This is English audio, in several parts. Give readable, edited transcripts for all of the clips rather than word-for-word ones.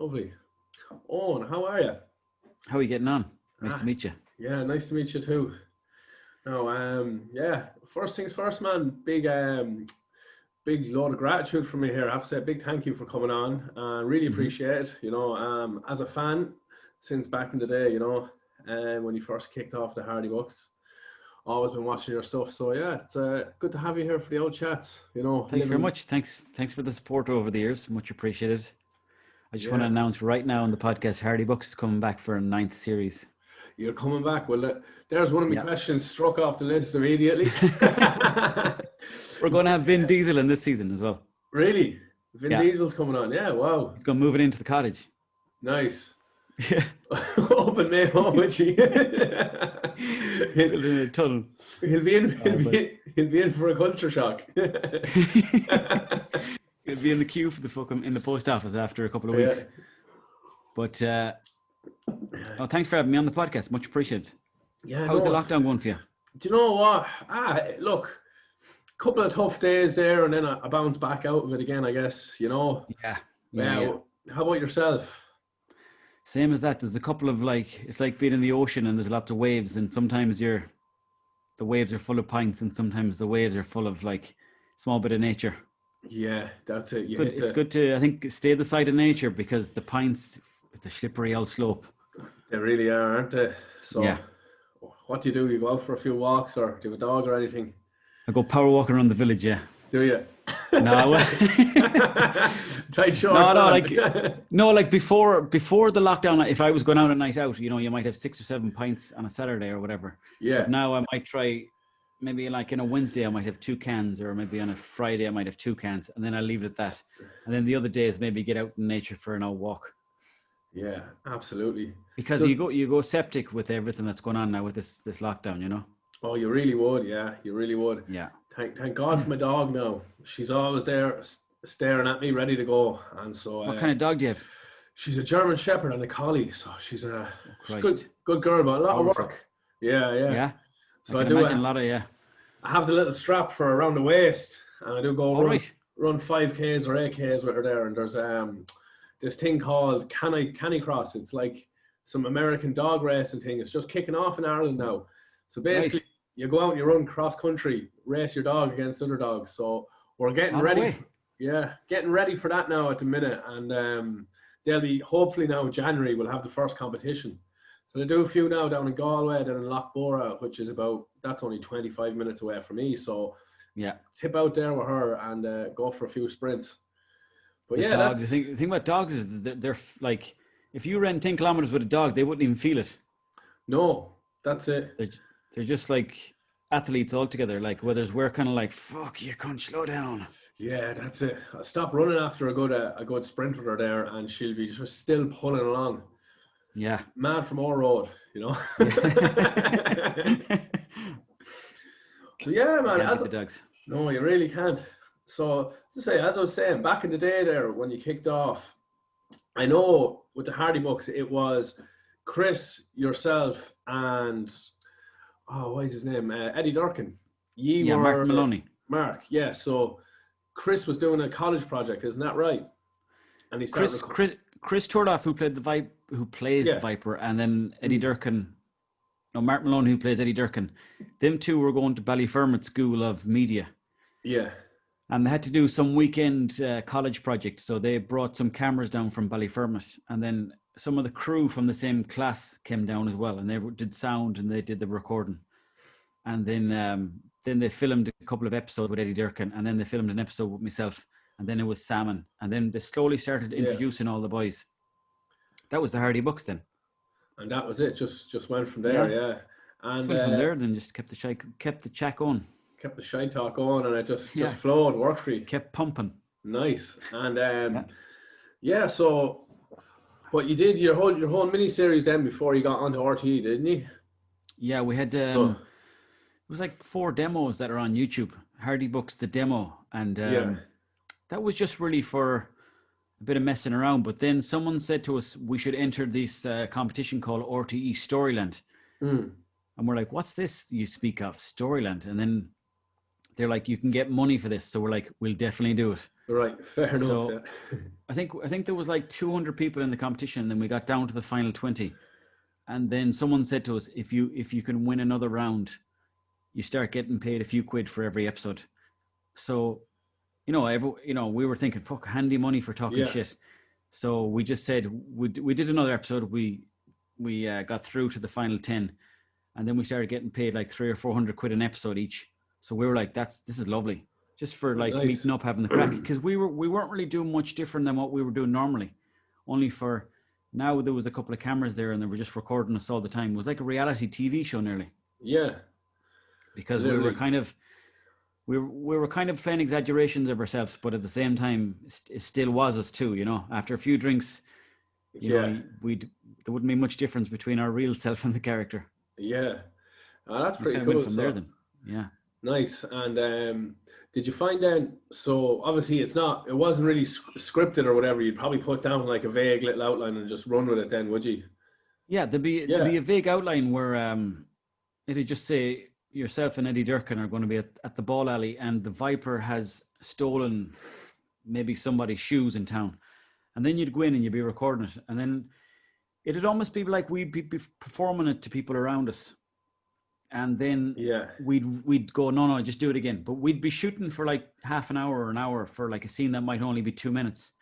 Lovely. Owen, how are you? How are you getting on? Nice to Ah, meet you. yeah, nice to meet you too. Now, yeah, first things first, man. Big load of gratitude from me here. I have to say a big thank you for coming on. Really Hmm. appreciate it. As a fan since back in the day, when you first kicked off the Hardy Bucks, always been watching your stuff. So yeah, it's good to have you here for the old chats. Thanks very Living, much. Thanks for the support over the years. Much appreciated. I just want to yeah. announce right now on the podcast, Hardy Bucks is coming back for a ninth series. You're coming back. Well, there's one of my Yeah. questions struck off the list immediately. We're going to have Vin Diesel in this season as well. Really? Vin Yeah. Diesel's coming on. Yeah, wow. He's going to move it into the cottage. Nice. Yeah. Open May home, would he? Building a tunnel. He'll be in. Uh, but He'll be in for a culture shock. He'll be in the queue for the fucking in the post office after a couple of Yeah. weeks. But thanks for having me on the podcast. Much appreciated. Yeah. How's the No. lockdown going for you? Do you know what? Look, couple of tough days there, and then I bounce back out of it again. I guess. Yeah. Yeah. How about yourself? Same as that. There's a couple of it's like being in the ocean and there's lots of waves, and sometimes the waves are full of pints, and sometimes the waves are full of small bit of nature. Yeah, that's it. It's good. It's good to, I think, stay the side of nature because the pints, it's a slippery old slope. They really are, aren't they? So, Yeah. what do? You go out for a few walks, or do you have a dog or anything? I go power walking around the village. Yeah. Do you? No. Tight shorts. Before the lockdown, if I was going out at night out, you might have 6 or 7 pints on a Saturday or whatever. Yeah. But now I might try, maybe in a Wednesday I might have 2 cans, or maybe on a Friday I might have 2 cans, and then I leave it at that. And then the other days maybe get out in nature for an old walk. Yeah, absolutely. Because you go septic with everything that's going on now with this lockdown. Oh, you really would. Yeah, you really would. Yeah. Thank God for my dog now. She's always there staring at me, ready to go. And so, What kind of dog do you have? she's a German Shepherd and a Collie. So she's a Christ. good girl, but a lot Powerful. of work. Yeah. Yeah. So I can imagine a lot of, yeah. I have the little strap for around the waist, and I do go run 5Ks or 8Ks with her there. And there's this thing called Canicross. It's like some American dog racing thing. It's just kicking off in Ireland now. So basically, Nice. you go out and you run cross country, race your dog against other dogs. So we're getting No ready. way. Getting ready for that now at the minute. And they'll be, hopefully now January, we'll have the first competition. So they do a few now down in Galway, then in Lochbora, which is that's only 25 minutes away from me. So Yeah. tip out there with her and go for a few sprints. But The yeah, dogs, the thing about dogs is that they're like, if you ran 10 kilometers with a dog, they wouldn't even feel it. no, that's it. They're just like athletes altogether. Whereas we're kind of like, fuck, you can't slow down. Yeah, that's it. I stop running after a good sprint with her there, and she'll be just still pulling along. Yeah. Mad from our road, So yeah, man. Can't beat the dogs. No, you really can't. So as I was saying, back in the day there when you kicked off, I know with the Hardy Bucks it was Chris, yourself, and what is his name? Eddie Durkin. Mark Maloney. Mark, yeah. So Chris was doing a college project, isn't that right? And he started Chris Turloff, who plays the Viper, and then Eddie Durkin. No, Mark Maloney, who plays Eddie Durkin. Them two were going to Ballyfermot School of Media. Yeah. And they had to do some weekend college project. So they brought some cameras down from Ballyfermot. And then some of the crew from the same class came down as well. And they did sound and they did the recording. And then they filmed a couple of episodes with Eddie Durkin. And then they filmed an episode with myself. And then it was Salmon. And then they slowly started introducing all the boys. That was the Hardy Bucks then. And that was it. Just went from there, yeah. And went from there, then just kept the chat going. Kept the shy talk going, and it just flowed, worked for you. Kept pumping. Nice. And so what you did, your whole mini series then before you got onto RTE, didn't you? Yeah, we had it was like 4 demos that are on YouTube. Hardy Bucks the demo, and that was just really for a bit of messing around. But then someone said to us we should enter this competition called RTE Storyland. And we're like, what's this you speak of, Storyland? And then they're like, you can get money for this. So we're like, we'll definitely do it. Right, fair enough. So Yeah. I think there was like 200 people in the competition, and then we got down to the final 20. And then someone said to us, if you can win another round, you start getting paid a few quid for every episode. So, we were thinking, fuck, handy money for talking shit. So we just said we did another episode. We got through to the final 10, and then we started getting paid like 300 or 400 quid an episode each. So we were like, this is lovely, just for like meeting up, having the crack, because we weren't really doing much different than what we were doing normally. Only for now there was a couple of cameras there, and they were just recording us all the time. It was like a reality TV show nearly. Yeah, because literally. we were kind of playing exaggerations of ourselves, but at the same time, it still was us too. After a few drinks, there wouldn't be much difference between our real self and the character. Yeah, that's pretty cool. Went from there then. Yeah. Nice. And did you find then? So obviously, it wasn't really scripted or whatever. You'd probably put down like a vague little outline and just run with it. Then, would you? Yeah, there'd be a vague outline where it'd just say yourself and Eddie Durkin are going to be at the ball alley, and the Viper has stolen maybe somebody's shoes in town, and then you'd go in and you'd be recording it, and then it'd almost be like we'd be performing it to people around us, and then we'd go, no, just do it again. But we'd be shooting for like half an hour or an hour for like a scene that might only be 2 minutes,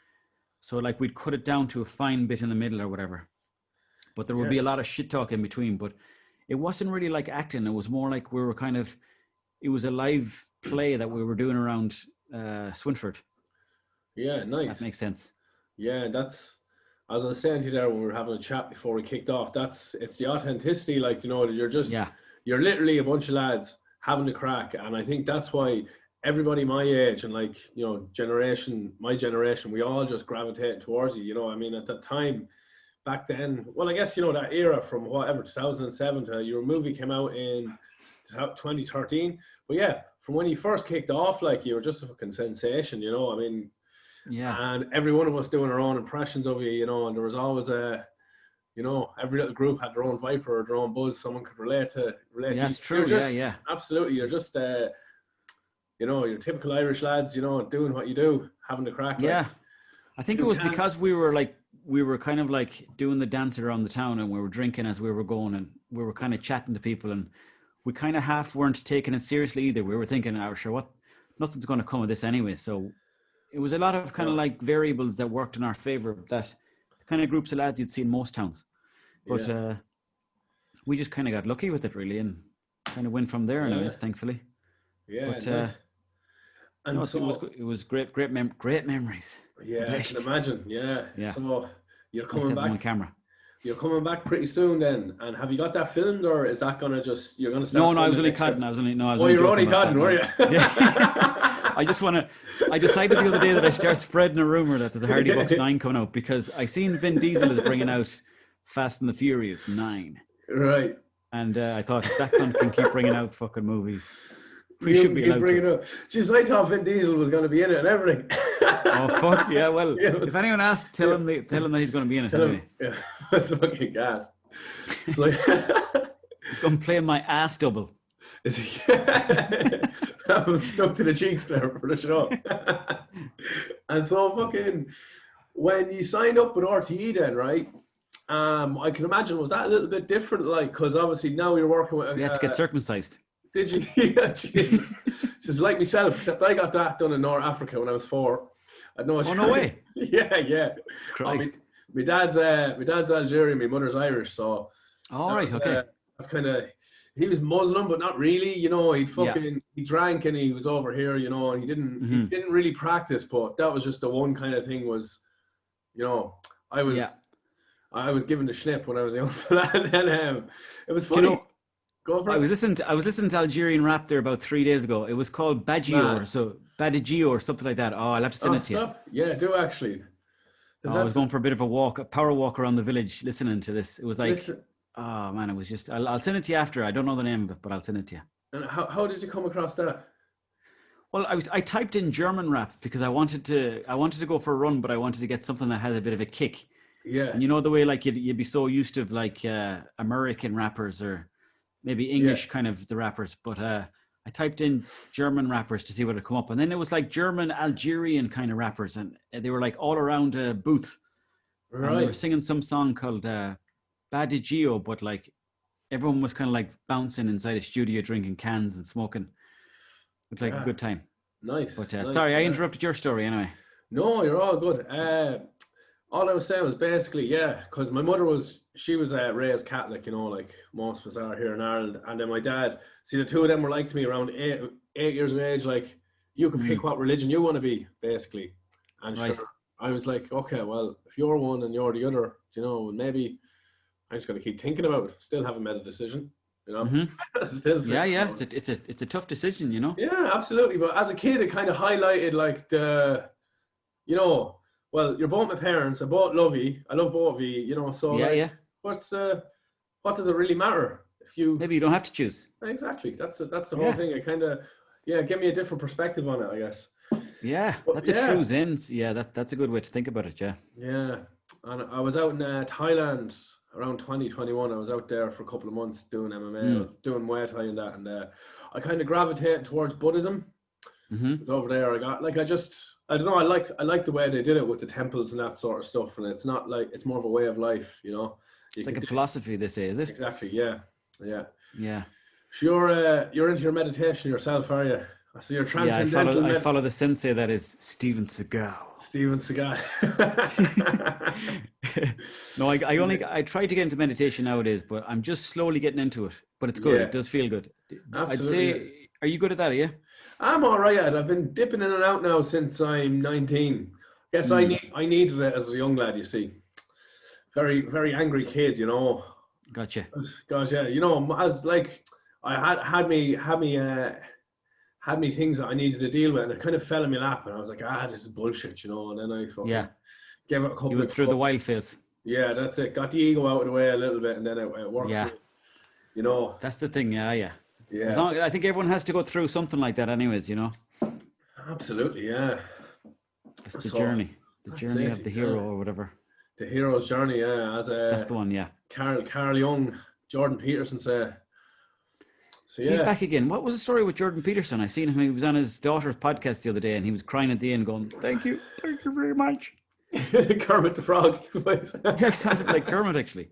so like we'd cut it down to a fine bit in the middle or whatever, but there would be a lot of shit talk in between. But it wasn't really like acting. It was more like it was a live play that we were doing around Swinford. Yeah, nice. That makes sense. Yeah, as I was saying to you there when we were having a chat before we kicked off, it's the authenticity, like, you're literally a bunch of lads having the crack. And I think that's why everybody my age and like, my generation, we all just gravitated towards you, I mean, at that time, back then, well, I guess, that era from whatever, 2007 to your movie came out in 2013. But yeah, from when you first kicked off, like, you were just a fucking sensation, I mean, and every one of us doing our own impressions of you, and there was always every little group had their own Viper or their own buzz someone could relate to. Yeah, that's true. Yeah. Absolutely. You're just, your typical Irish lads, doing what you do, having the crack. Yeah. I think it was because we were kind of like doing the dance around the town, and we were drinking as we were going, and we were kind of chatting to people, and we kind of half weren't taking it seriously either. We were thinking, sure, nothing's going to come of this anyway. So it was a lot of kind of like variables that worked in our favor, that the kind of groups of lads you'd see in most towns. But we just kind of got lucky with it really, and kind of went from there, anyways, thankfully. Yeah. But and it was great memories. Yeah, I can imagine. Yeah. So you're coming back on camera. You're coming back pretty soon then, and have you got that filmed, or is that gonna you're gonna start? No, I was only cutting. You're only cutting, were you? Yeah. I decided the other day that I start spreading a rumor that there's a Hardy Bucks 9 coming out, because I seen Vin Diesel is bringing out Fast and the Furious 9. Right. And I thought, if that cunt can keep bringing out fucking movies, we should be allowed to. Jeez, I thought Vin Diesel was going to be in it and everything. Oh, fuck, yeah, well, if anyone asks, tell him that he's going to be in it anyway. Yeah, that's fucking gas. It's like he's going to play my ass double. Is he? That was stuck to the cheeks there for the show. And so fucking, when you signed up with RTE then, right? I can imagine, was that a little bit different? Like, because obviously now you're working with... You had to get circumcised. Did you? Yeah, just like myself, except I got that done in North Africa when I was 4. I know. Oh, no way. Yeah. Christ. My dad's Algerian, my mother's Irish, so. All right, okay. That's kind of. He was Muslim, but not really. He drank and he was over here. And he didn't really practice. But that was just the one kind of thing was, I was given the schnip when I was young, and then it was funny. Go for it. I was listening to Algerian rap there about 3 days ago. It was called Badagio or something like that. Oh, I'll have to send it to you. Yeah, do actually. I was going for a bit of a power walk around the village, listening to this. It was like, oh man, it was just. I'll send it to you after. I don't know the name of it, but I'll send it to you. And how did you come across that? Well, I typed in German rap because I wanted to go for a run, but I wanted to get something that had a bit of a kick. Yeah. And the way like you'd be so used to like American rappers or maybe English kind of the rappers, but I typed in German rappers to see what would come up, and then it was like German Algerian kind of rappers, and they were like all around a booth, and they were Right. singing some song called Badigio, but like everyone was kind of like bouncing inside a studio, drinking cans and smoking. It was like a Yeah. good time. Nice. But Nice. sorry, I Yeah. interrupted your story anyway. No, you're all good. All I was saying was basically, yeah, because my mother she was raised Catholic, you know, like most of us are here in Ireland. And then my dad, see, the two of them were like to me around 8 years of age, like, you can pick what religion you want to be, basically. And Right. sure, I was like, okay, well, if you're one and you're the other, you know, maybe I'm just going to keep thinking about it. Still haven't made a decision, you know. Still Yeah, thinking yeah. about it. It's a tough decision, you know. Yeah, absolutely. But as a kid, it kind of highlighted like you know, well, you're both my parents. I both love you. I love both of you. You know, so Yeah, like, yeah. what does it really matter if you? Maybe you don't have to choose. Exactly. That's the whole Yeah. thing. It kind of, yeah, give me a different perspective on it, I guess. Yeah, But, that's a true in. Yeah, that's a good way to think about it. Yeah. Yeah, and I was out in Thailand around 2021. I was out there for a couple of months doing MMA, doing Muay Thai and that, and I kind of gravitated towards Buddhism. It's over there. I don't know. I like the way they did it with the temples and that sort of stuff. And it's not like, it's more of a way of life, you know. It's like a philosophy, they say, is it? Exactly. Yeah. Yeah. Yeah. So you're into your meditation yourself, are you? So you're transcendental. I follow the sensei that is Steven Seagal. Steven Seagal. No, I try to get into meditation nowadays, but I'm just slowly getting into it. But it's good. Yeah. It does feel good. Absolutely, I'd say, are you good at that? Are you? I'm all right at it. I've been dipping in and out now since I'm 19. Guess I needed it as a young lad, you see. Very, very angry kid, you know. Gotcha. Gosh, yeah. You know, as like I had me things that I needed to deal with, and it kind of fell in my lap, and I was like, this is bullshit, you know. And then I gave it a couple. You went through the wild phase. Yeah, that's it. Got the ego out of the way a little bit, and then it worked. Yeah. You know. That's the thing. Yeah. Yeah. I think everyone has to go through something like that, anyways. You know. Absolutely, yeah. It's the journey. The journey of the hero, or whatever. The hero's journey, yeah. That's the one, yeah. Carl Jung, Jordan Peterson say. So yeah. He's back again. What was the story with Jordan Peterson? I seen him. He was on his daughter's podcast the other day, and he was crying at the end, going, "Thank you very much." Kermit the Frog. Yeah, he sounds like Kermit, actually.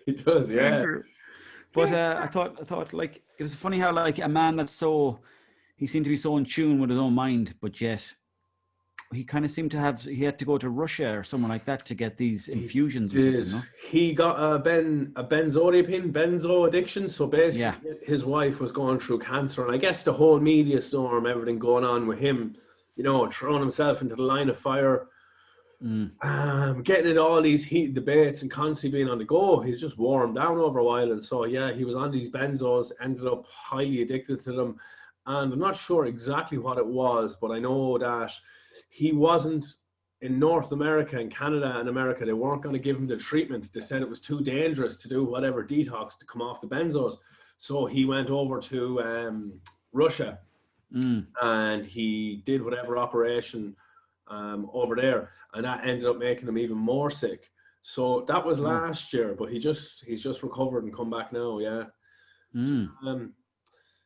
He does, yeah. But I thought like it was funny how like a man he seemed to be so in tune with his own mind, but yet he kind of seemed to he had to go to Russia or somewhere like that to get these infusions or something, no? He got a benzo addiction. So basically his wife was going through cancer, and I guess the whole media storm, everything going on with him, you know, throwing himself into the line of fire, getting into all these heated debates and constantly being on the go. He's just wore him down over a while, and so he was on these benzos, ended up highly addicted to them, and I'm not sure exactly what it was, but I know that he wasn't in North America and Canada and America. They weren't going to give him the treatment. They said it was too dangerous to do whatever detox to come off the benzos. So he went over to Russia and he did whatever operation over there, and that ended up making him even more sick. So that was last year, but he's just recovered and come back now. Yeah.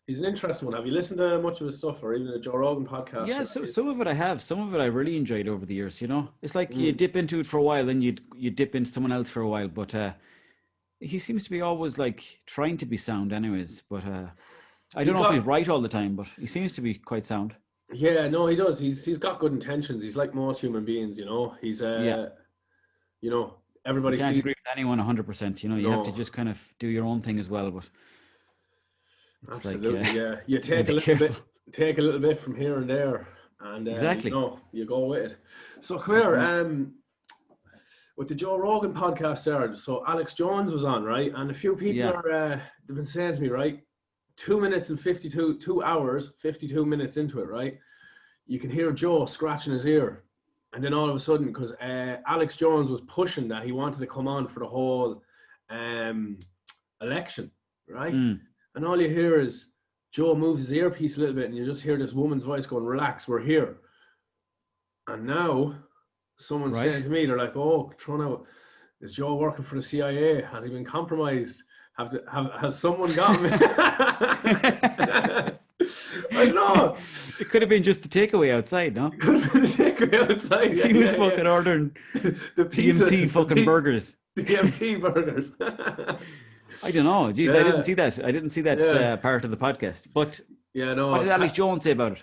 He's an interesting one. Have you listened to much of his stuff, or even the Joe Rogan podcast? Yeah, so some of it I have. Some of it I really enjoyed over the years, you know. It's like you dip into it for a while, then you dip into someone else for a while. But he seems to be always like trying to be sound anyways. But I don't know if he's right all the time, but he seems to be quite sound. Yeah, no, he does. He's got good intentions. He's like most human beings, you know. He's you know, everybody can't agree with anyone 100%. You know, you have to just kind of do your own thing as well. But it's absolutely, like, you take a little bit from here and there, and exactly, you know, you go with it. So come here, with the Joe Rogan podcast there. So Alex Jones was on, right? And a few people they've been saying to me, right, 2 hours, 52 minutes into it, right? You can hear Joe scratching his ear. And then all of a sudden, because Alex Jones was pushing that he wanted to come on for the whole election, right? And all you hear is Joe moves his earpiece a little bit, and you just hear this woman's voice going, "Relax, we're here." And now someone's saying to me, they're like, "Oh, Trono, is Joe working for the CIA? Has he been compromised? Has someone got him?" I don't know. It could have been just the takeaway outside, no? It could have been a takeaway outside. He was fucking ordering the pizza, DMT fucking burgers. DMT burgers. I don't know. Jeez, Yeah. I didn't see that. I didn't see that part of the podcast. But no. What did Alex Jones say about it?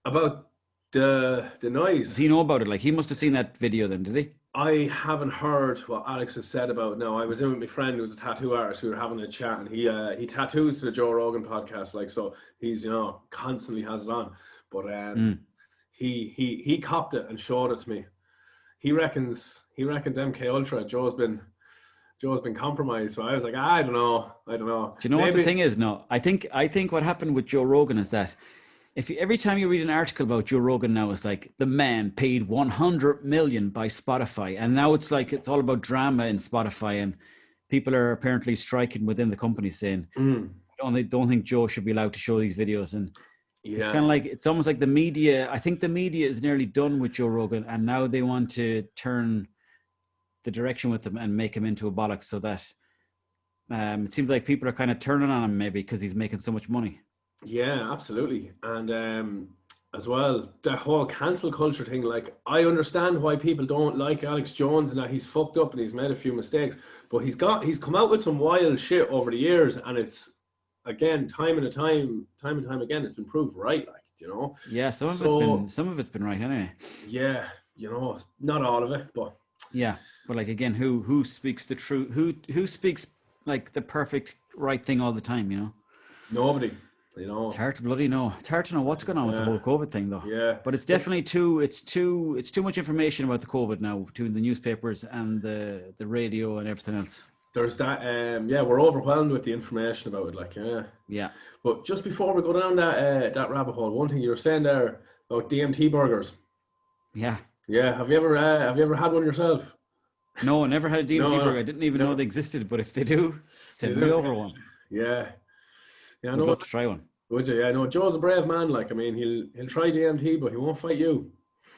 About the noise. Does he know about it? Like, he must have seen that video then, did he? I haven't heard what Alex has said about it. No, I was in with my friend who was a tattoo artist. We were having a chat, and he tattoos the Joe Rogan podcast, like, so he's constantly has it on. But he copped it and showed it to me. He reckons MK Ultra. Joe's been compromised. So I was like, I don't know. Do you know what the thing is? No, I think what happened with Joe Rogan is that every time you read an article about Joe Rogan now, it's like the man paid 100 million by Spotify, and now it's like it's all about drama in Spotify, and people are apparently striking within the company saying, they don't think Joe should be allowed to show these videos, and it's kind of like it's almost like the media. I think the media is nearly done with Joe Rogan, and now they want to turn the direction with him and make him into a bollocks, so that it seems like people are kind of turning on him maybe because he's making so much money. Yeah, absolutely. And as well, the whole cancel culture thing, like, I understand why people don't like Alex Jones and that he's fucked up and he's made a few mistakes, but he's come out with some wild shit over the years, and it's, again, time and time again, it's been proved right, like, Yeah, some of it's been right anyway. Yeah, not all of it, but yeah, but like, again, who speaks the truth? Who speaks like the perfect right thing all the time? Nobody. It's hard to bloody know. It's hard to know what's going on with the whole COVID thing, though. Yeah. But it's definitely it's too much information about the COVID now, between the newspapers and the radio and everything else. There's that. We're overwhelmed with the information about it. Like, yeah. But just before we go down that rabbit hole, one thing you were saying there about DMT burgers. Yeah. Yeah. Have you ever had one yourself? No, I never had a DMT burger. I didn't even know they existed. But if they do, send me over one. Yeah. Yeah, I'd love to try one. Would you? Yeah, no, Joe's a brave man. Like, I mean, he'll try DMT, but he won't fight you.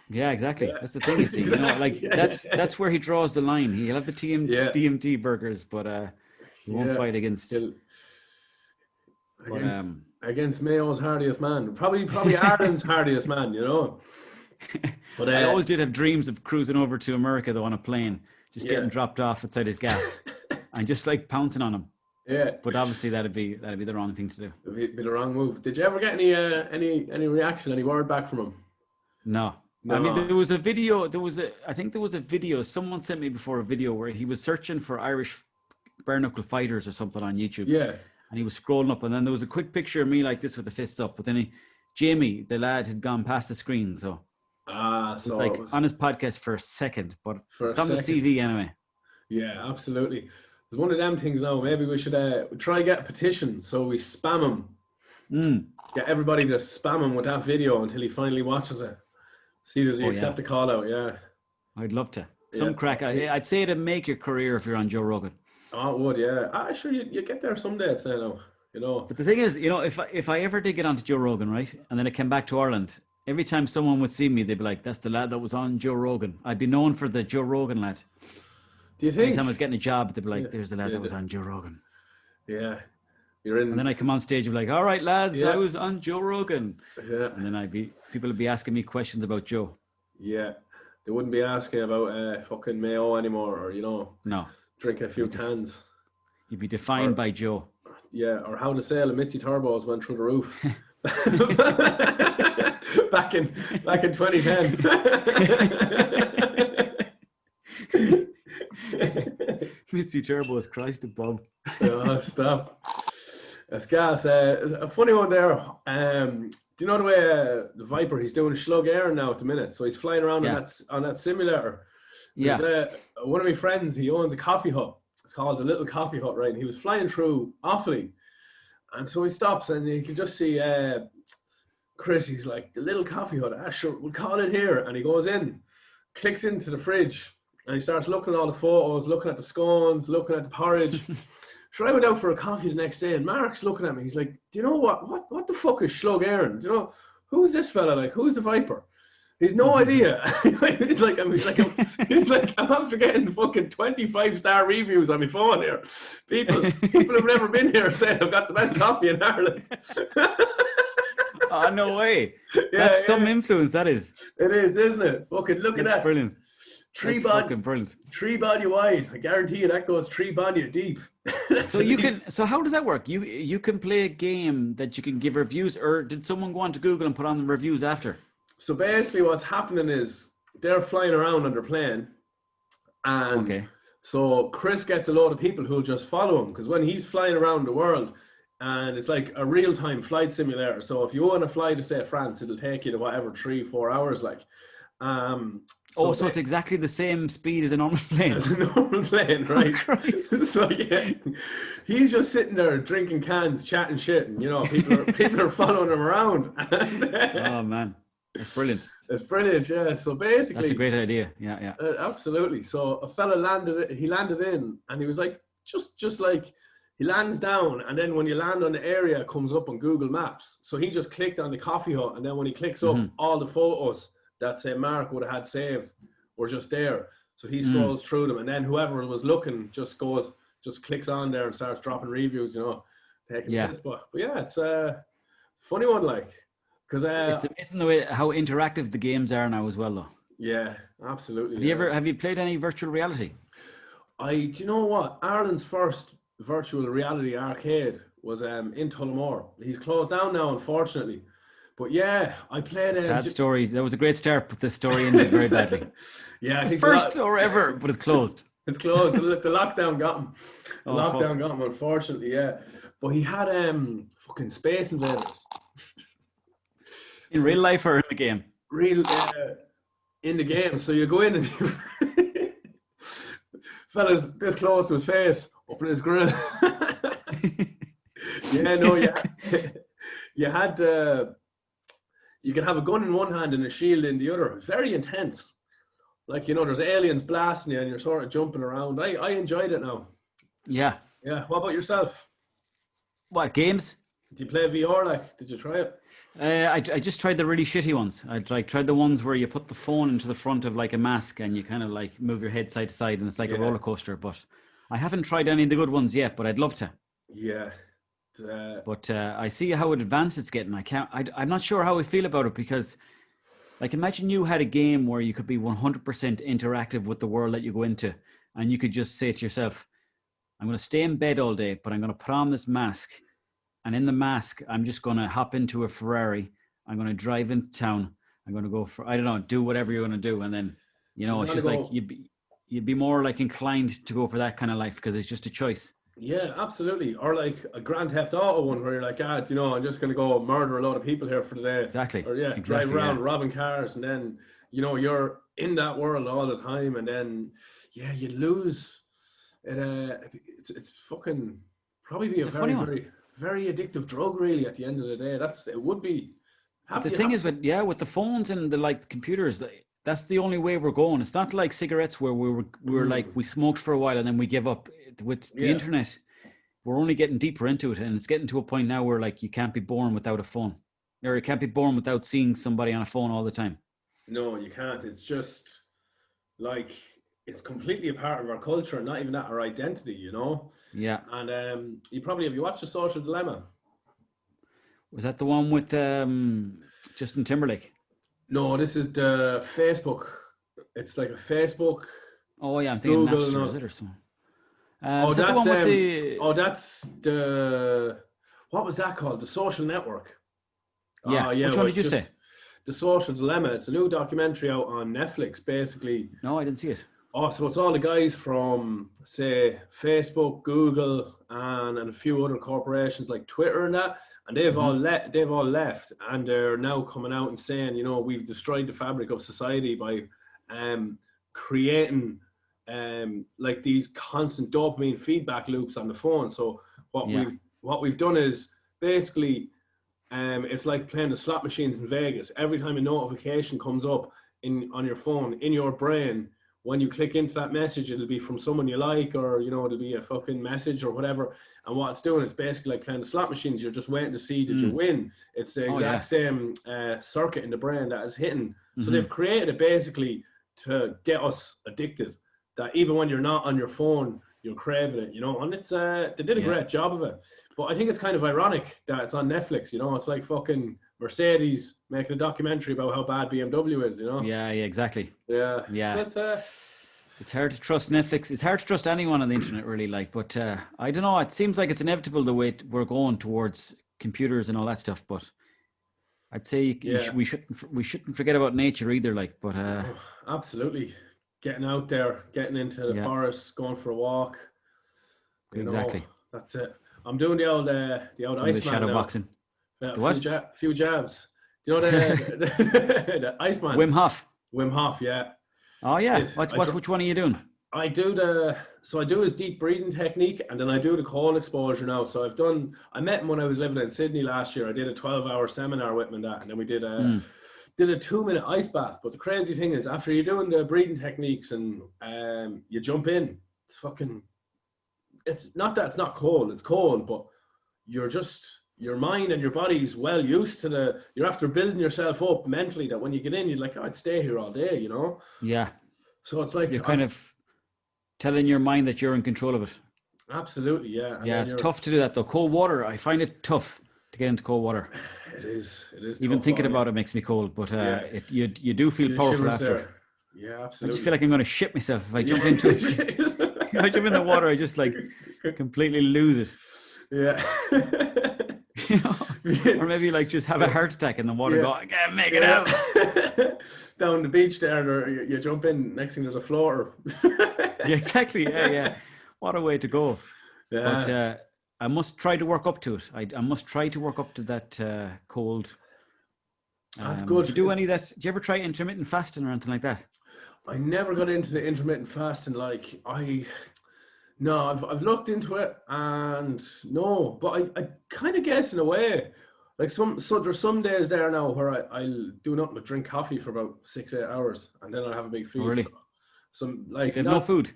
Yeah, exactly. Yeah. That's the thing, you see. Like, that's where he draws the line. He'll have the DMT burgers, but he won't fight against Mayo's hardiest man. Probably Ireland's hardiest man. But I always did have dreams of cruising over to America though on a plane, just getting dropped off outside his gaff and just like pouncing on him. Yeah, but obviously that'd be the wrong thing to do. It'd be the wrong move. Did you ever get any reaction, any word back from him? No. I mean, there was a video. I think there was a video. Someone sent me before a video where he was searching for Irish bare knuckle fighters or something on YouTube. Yeah. And he was scrolling up, and then there was a quick picture of me like this with the fists up. But then Jamie, the lad, had gone past the screen, so so like on his podcast for a second, but it's on the CV anyway. Yeah, absolutely. It's one of them things now. Maybe we should try get a petition so we spam him. Get everybody to spam him with that video until he finally watches it. See, does he accept the call out? Yeah. I'd love to. Some crack. I'd say it'd make your career if you're on Joe Rogan. Oh, it would, yeah. Sure, you get there someday, I'd say now. But the thing is, if I ever did get onto Joe Rogan, right, and then I came back to Ireland, every time someone would see me, they'd be like, "That's the lad that was on Joe Rogan." I'd be known for the Joe Rogan lad. Do you think? Every time I was getting a job, they'd be like, "There's the lad that was on Joe Rogan." Yeah. You're in. And then I come on stage and be like, "All right, lads, I was on Joe Rogan." Yeah. And then people would be asking me questions about Joe. Yeah. They wouldn't be asking about fucking Mayo anymore, or no, drinking a few cans. You'd be defined by Joe. Yeah, or how the sale of Mitzi turbos went through the roof. back in 2010. Mitzi turbos, Christ above. Oh, stop. That's gas. A funny one there. Do you know the way the Viper? He's doing slug air now at the minute, so he's flying around on that simulator. One of my friends, he owns a coffee hut. It's called the Little Coffee Hut, right? And he was flying through Offaly, and so he stops, and you can just see Chris. He's like, "The Little Coffee Hut. Sure, we'll call it here." And he goes in, clicks into the fridge, and he starts looking at all the photos, looking at the scones, looking at the porridge. So I went out for a coffee the next day, and Mark's looking at me. He's like, "Do you know what the fuck is slug Aaron? Do you know who's this fella? Like, who's the Viper?" He's no idea. He's like, I'm after getting fucking 25-star reviews on my phone here. People have never been here saying I've got the best coffee in Ireland. Oh, no way. Yeah, That's some yeah. influence, that is. It is, isn't it? Fucking look at That's that. brilliant. Three That's fucking brilliant. wide. I guarantee you that goes 3 body deep. So you can. So how does that work? You can play a game that you can give reviews, or did someone go on to Google and put on the reviews after? So basically, what's happening is they're flying around on their plane, and Okay. so Chris gets a lot of people who'll just follow him because when he's flying around the world, and it's like a real-time flight simulator. So if you want to fly to say France, it'll take you to whatever 3-4 hours, like. So it's exactly the same speed as a normal plane. As a normal plane, right? Oh, so yeah, he's just sitting there drinking cans, chatting shit, and people are following him around. Oh man, that's brilliant. It's brilliant, yeah. So basically, that's a great idea. Yeah, yeah. Absolutely. So a fella landed in, and he was like, just like he lands down, and then when you land on the area, it comes up on Google Maps. So he just clicked on the coffee hut, and then when he clicks up, all the photos that say Mark would have had saved were just there. So he scrolls through them, and then whoever was looking just clicks on there and starts dropping reviews, taking yeah. But yeah, it's a funny one, like, because it's amazing the way how interactive the games are now as well, though. Yeah, absolutely. Have you played any virtual reality? Do you know what? Ireland's first virtual reality arcade was in Tullamore. He's closed down now, unfortunately. But yeah, I played a sad story. That was a great start, but the story ended very badly. Yeah, I think first or ever, but it's closed. It's closed. The lockdown got him. Got him, unfortunately. Yeah, but he had fucking Space Invaders. In real life or in the game? In the game. So you go in and fella's this close to his face, up in his grill. Yeah, no, you had. You can have a gun in one hand and a shield in the other. Very intense. Like, there's aliens blasting you and you're sort of jumping around. I enjoyed it now. Yeah. Yeah. What about yourself? What, games? Did you play VR? Like, did you try it? I just tried the really shitty ones. I tried the ones where you put the phone into the front of like a mask and you kind of like move your head side to side and it's like a roller coaster. But I haven't tried any of the good ones yet, but I'd love to. Yeah. But I see how advanced it's getting. I'm not sure how I feel about it because, like, imagine you had a game where you could be 100% interactive with the world that you go into, and you could just say to yourself, "I'm going to stay in bed all day, but I'm going to put on this mask, and in the mask, I'm just going to hop into a Ferrari. I'm going to drive into town. I'm going to go for do whatever you're going to do, and then it's just like you'd be more like inclined to go for that kind of life because it's just a choice." Yeah, absolutely. Or like a Grand Theft Auto one where you're like, I'm just going to go murder a lot of people here for the day. Exactly. Or drive around robbing cars, and then, you're in that world all the time, and then, you lose it. It's fucking probably be a very, very, very addictive drug, really, at the end of the day. It would be. The thing is, with the phones and the computers, that's the only way we're going. It's not like cigarettes where we were like, we smoked for a while and then we give up. With the internet, we're only getting deeper into it, and it's getting to a point now where like you can't be born without a phone, or you can't be born without seeing somebody on a phone all the time. No, you can't. It's just like it's completely a part of our culture, and not even that, our identity. Yeah. And have you watched The Social Dilemma? Was that the one with Justin Timberlake? No, this is the Facebook. It's like a Facebook. Oh yeah, I'm thinking Google, Napster, is it or something? That's the what was that called? The Social Network. Yeah. Which one did you say? The Social Dilemma. It's a new documentary out on Netflix, basically. No, I didn't see it. Oh, so it's all the guys from, say, Facebook, Google, and a few other corporations like Twitter and that, and they've all left, and they're now coming out and saying, we've destroyed the fabric of society by creating like these constant dopamine feedback loops on the phone. So what we've done is basically it's like playing the slot machines in Vegas. Every time a notification comes up on your phone, in your brain, when you click into that message, it'll be from someone you like, or it'll be a fucking message or whatever. And what it's doing, it's basically like playing the slot machines. You're just waiting to see did you win. It's the exact same circuit in the brain that is hitting. So they've created it basically to get us addicted. That even when you're not on your phone, you're craving it, and it's they did a great job of it. But I think it's kind of ironic that it's on Netflix, it's like fucking Mercedes making a documentary about how bad BMW is, you know? Yeah, exactly. Yeah. Yeah. So it's hard to trust Netflix. It's hard to trust anyone on the internet, really. Like, but I don't know. It seems like it's inevitable the way we're going towards computers and all that stuff. But I'd say we shouldn't forget about nature either. Like, but absolutely, getting out there, getting into the forest, going for a walk. You know, that's it. I'm doing the old Iceman shadow now. boxing. Few jabs. Do you know the Iceman? Wim Hof. Wim Hof, yeah. Oh yeah. Which one are you doing? I do his deep breathing technique, and then I do the cold exposure now. So I met him when I was living in Sydney last year. I did a 12-hour seminar with him and that, and then we did a 2-minute ice bath. But the crazy thing is, after you're doing the breathing techniques and you jump in, it's not that it's not cold, it's cold, but your mind and your body's well used to you're after building yourself up mentally that when you get in, you're like, oh, I'd stay here all day, you know? Yeah. So it's like you're kind of telling your mind that you're in control of it. Absolutely, yeah. And it's tough to do that though. Cold water, I find it tough to get into cold water. It is. Even tough, thinking about it makes me cold, but you do feel powerful after. There. Yeah, absolutely. I just feel like I'm going to shit myself if I jump into it. If I jump in the water, I just like completely lose it. Yeah. You know? Or maybe like just have a heart attack in the water. Go, I can't make it out. Down the beach there, you jump in. Next thing, there's a floater. Yeah, exactly. Yeah. What a way to go. Yeah. But I must try to work up to it. I must try to work up to that cold. That's good. Do you do any of that? Do you ever try intermittent fasting or anything like that? I never got into the intermittent fasting. I've looked into it and no, but I kind of guess in a way, like there's some days there now where I'll do nothing but drink coffee for about 6-8 hours and then I'll have a big feed. Oh, really? So you have no food?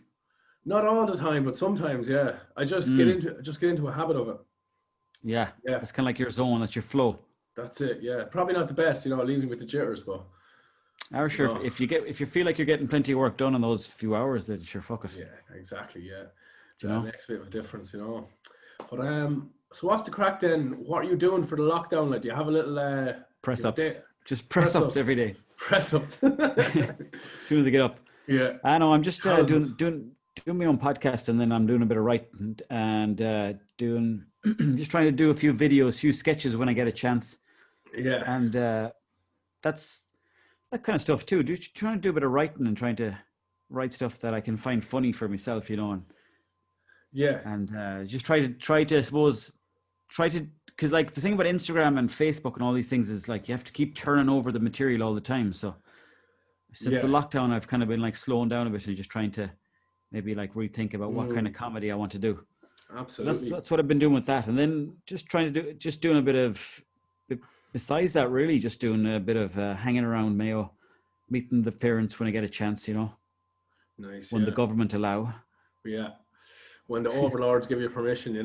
Not all the time, but sometimes, yeah. I just get into a habit of it. Yeah. It's kind of like your zone. That's your flow. That's it. Yeah. Probably not the best, leaving me with the jitters, but. Sure. If you feel like you're getting plenty of work done in those few hours, then sure, fuck it. Yeah, exactly. Yeah. That makes a bit of a difference, But so what's the crack then? What are you doing for the lockdown? Like, do you have a little press ups? Just press ups every day. Press ups. As soon as I get up. Yeah. I know. I'm just doing my own podcast, and then I'm doing a bit of writing and doing just trying to do a few videos, few sketches when I get a chance. Yeah. And that's that kind of stuff too. Just trying to do a bit of writing and trying to write stuff that I can find funny for myself, and just try to I suppose because like the thing about Instagram and Facebook and all these things is like you have to keep turning over the material all the time. So since the lockdown, I've kind of been like slowing down a bit and just trying to maybe like rethink about what kind of comedy I want to do. Absolutely. So that's what I've been doing with that, and then just doing a bit of. Besides that, really just doing a bit of hanging around Mayo, meeting the parents when I get a chance, Nice. When the government allow. Yeah. When the overlords give you permission,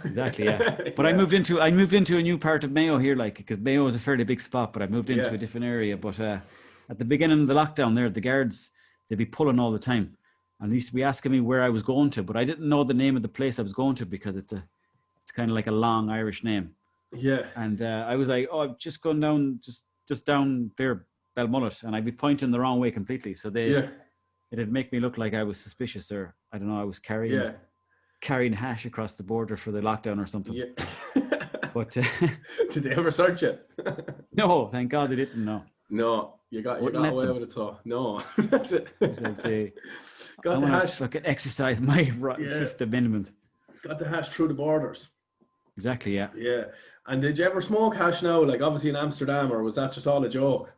Exactly, yeah. But I moved into a new part of Mayo here, like, because Mayo is a fairly big spot, but I moved into a different area. But at the beginning of the lockdown there, the guards, they'd be pulling all the time. And they used to be asking me where I was going to, but I didn't know the name of the place I was going to because it's kind of like a long Irish name. Yeah. And I was like, oh, I'm just going down, just down there, Belmullet, and I'd be pointing the wrong way completely. So it'd make me look like I was suspicious, or I don't know, I was carrying hash across the border for the lockdown or something. Yeah. But did they ever search it? No, thank God they didn't. No, you got away with it. So no, that's it. I'd say, got the hash. Fucking exercise my Fifth Amendment. Got the hash through the borders. Exactly. Yeah. Yeah. And did you ever smoke hash now, like obviously in Amsterdam, or was that just all a joke?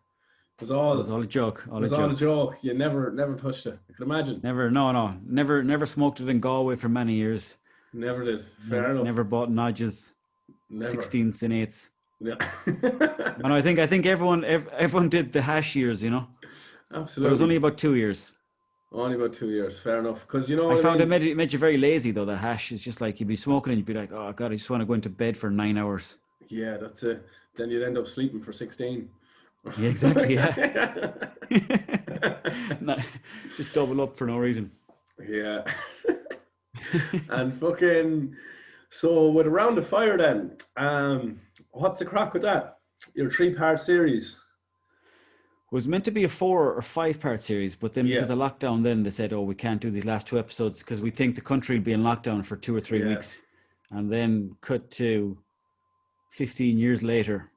It was all a joke. All a joke. You never touched it. I could imagine. Never smoked it in Galway for many years. Never did. Fair enough. Never bought nodges. 16ths and 8ths. Yeah. And I think everyone did the hash years, Absolutely. But it was only about 2 years. Only about 2 years. Fair enough. Because I found it made you very lazy though. The hash is just like you'd be smoking and you'd be like, oh God, I just want to go into bed for 9 hours. Yeah, that's it. Then you'd end up sleeping for 16. Yeah, exactly. Yeah. Just double up for no reason. Yeah. And fucking. So with Around the Fire then, what's the crack with that? your 3-part series. It was meant to be a 4 or 5-part series, but then because of lockdown, then they said, "Oh, we can't do these last 2 episodes because we think the country will be in lockdown for 2 or 3 weeks." And then cut to 15 years later,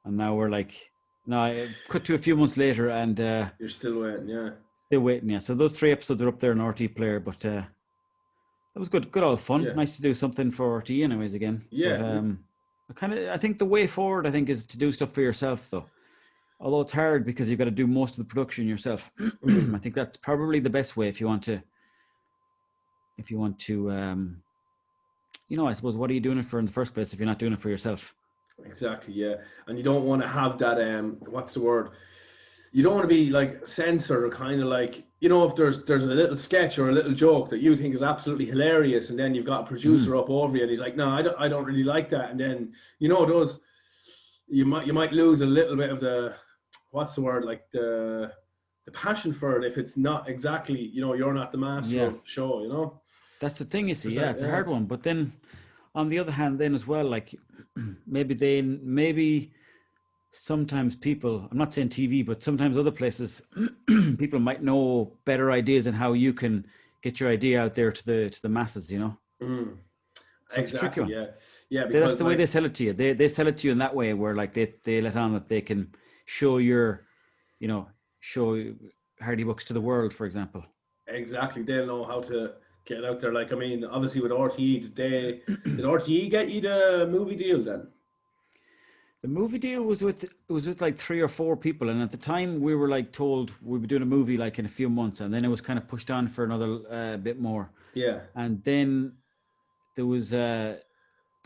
and now we're like, no, cut to a few months later, and you're still waiting, Still waiting, yeah. So those 3 episodes are up there on RT Player, but that was good old fun. Yeah. Nice to do something for RT anyways again. Yeah. But I think the way forward, I think, is to do stuff for yourself though. Although it's hard because you've got to do most of the production yourself. I think that's probably the best way if you want to, I suppose, what are you doing it for in the first place if you're not doing it for yourself? Exactly, yeah. And you don't want to have that, what's the word? You don't want to be like censored or kind of like, if there's a little sketch or a little joke that you think is absolutely hilarious, and then you've got a producer up over you and he's like, no, I don't really like that. And then, those, you might lose a little bit of the, what's the word, like the passion for it if it's not exactly, you're not the master of the show, That's the thing, you see. It's a hard one. But then on the other hand, then as well, like maybe sometimes people, I'm not saying TV, but sometimes other places, people might know better ideas and how you can get your idea out there to the masses, So it's a tricky one. Yeah. Because that's the way they sell it to you. They sell it to you in that way where like they let on that they can show show Hardy Books to the world, for example. Exactly. They'll know how to get out there. Like, I mean, obviously with RTE, did RTE get you the movie deal then? The movie deal was with like 3 or 4 people, and at the time we were like told we'd be doing a movie like in a few months, and then it was kind of pushed on for another bit more. Yeah. And then there was the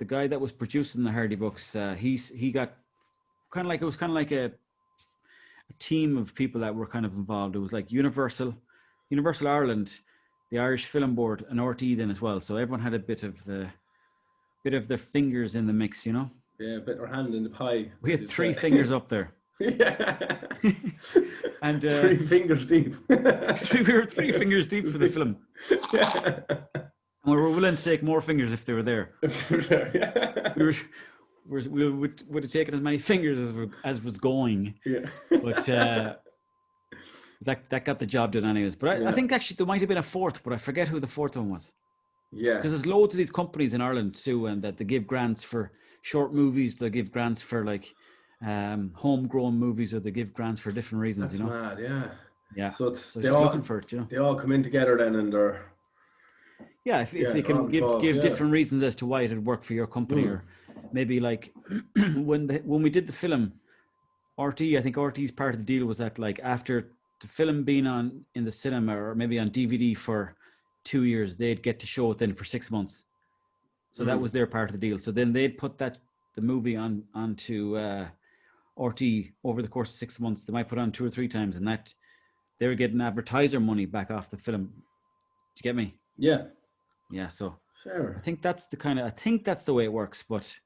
guy that was producing the Hardy Books. He got kind of like a team of people that were kind of involved. It was like Universal Ireland, the Irish Film Board, and RTE then as well. So everyone had a bit of their fingers in the mix, Yeah, a bit of their hand in the pie. We had 3 fingers up there. Yeah. And 3 fingers deep. we were 3 fingers deep for the film. Yeah. And we were willing to take more fingers if they were there. We would have taken as many fingers as was going. Yeah. But that got the job done anyways. But I think actually there might have been a 4th, but I forget who the 4th one was. Yeah. Because there's loads of these companies in Ireland too, and that they give grants for short movies, they give grants for like homegrown movies, or they give grants for different reasons. That's mad, yeah. Yeah. So they're looking for it, They all come in together then, and they're. Yeah, if they can give different reasons as to why it would work for your company, or maybe like when we did the film, RT, I think RT's part of the deal was that like after the film being on in the cinema or maybe on DVD for 2 years, they'd get to show it then for 6 months. So that was their part of the deal. So then they'd put the movie onto RT over the course of 6 months. They might put it on 2 or 3 times, and that they were getting advertiser money back off the film. Do you get me? Yeah. Yeah. So sure. I think that's the way it works, but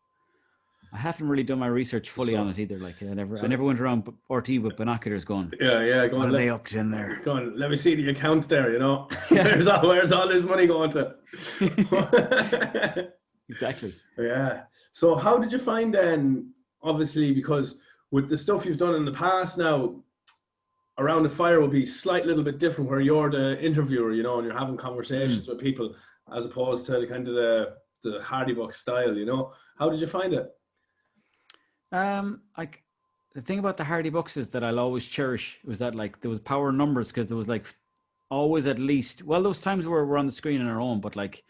I haven't really done my research fully on it either. Like I never went around RT with binoculars going. Yeah. Go on. What are they up to in there? Go on. Let me see the accounts there. Yeah. Where's all this money going to? Exactly. Yeah. So how did you find then? Obviously, because with the stuff you've done in the past now, Around the Fire will be slightly little bit different, where you're the interviewer, and you're having conversations with people, as opposed to the kind of the Hardy Book style. How did you find it? Like the thing about the Hardy Books is that I'll always cherish was that like there was power in numbers, because there was like always at least, well, there was times where we're on the screen on our own, but like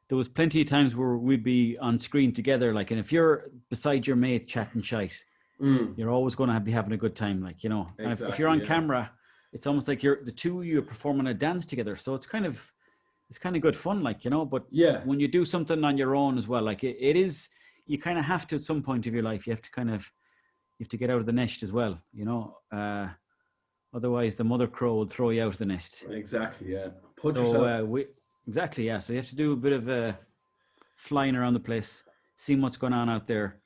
there was plenty of times where we'd be on screen together. Like, and if you're beside your mate chatting shite, you're always going to be having a good time. Like, Exactly, and if you're on camera, it's almost like the two of you are performing a dance together. So it's kind of good fun, like, but when you do something on your own as well, like it is, you kind of have to, at some point of your life, you have to get out of the nest as well, otherwise the mother crow will throw you out of the nest. Exactly. Yeah. Exactly. Yeah. So you have to do a bit of flying around the place, seeing what's going on out there.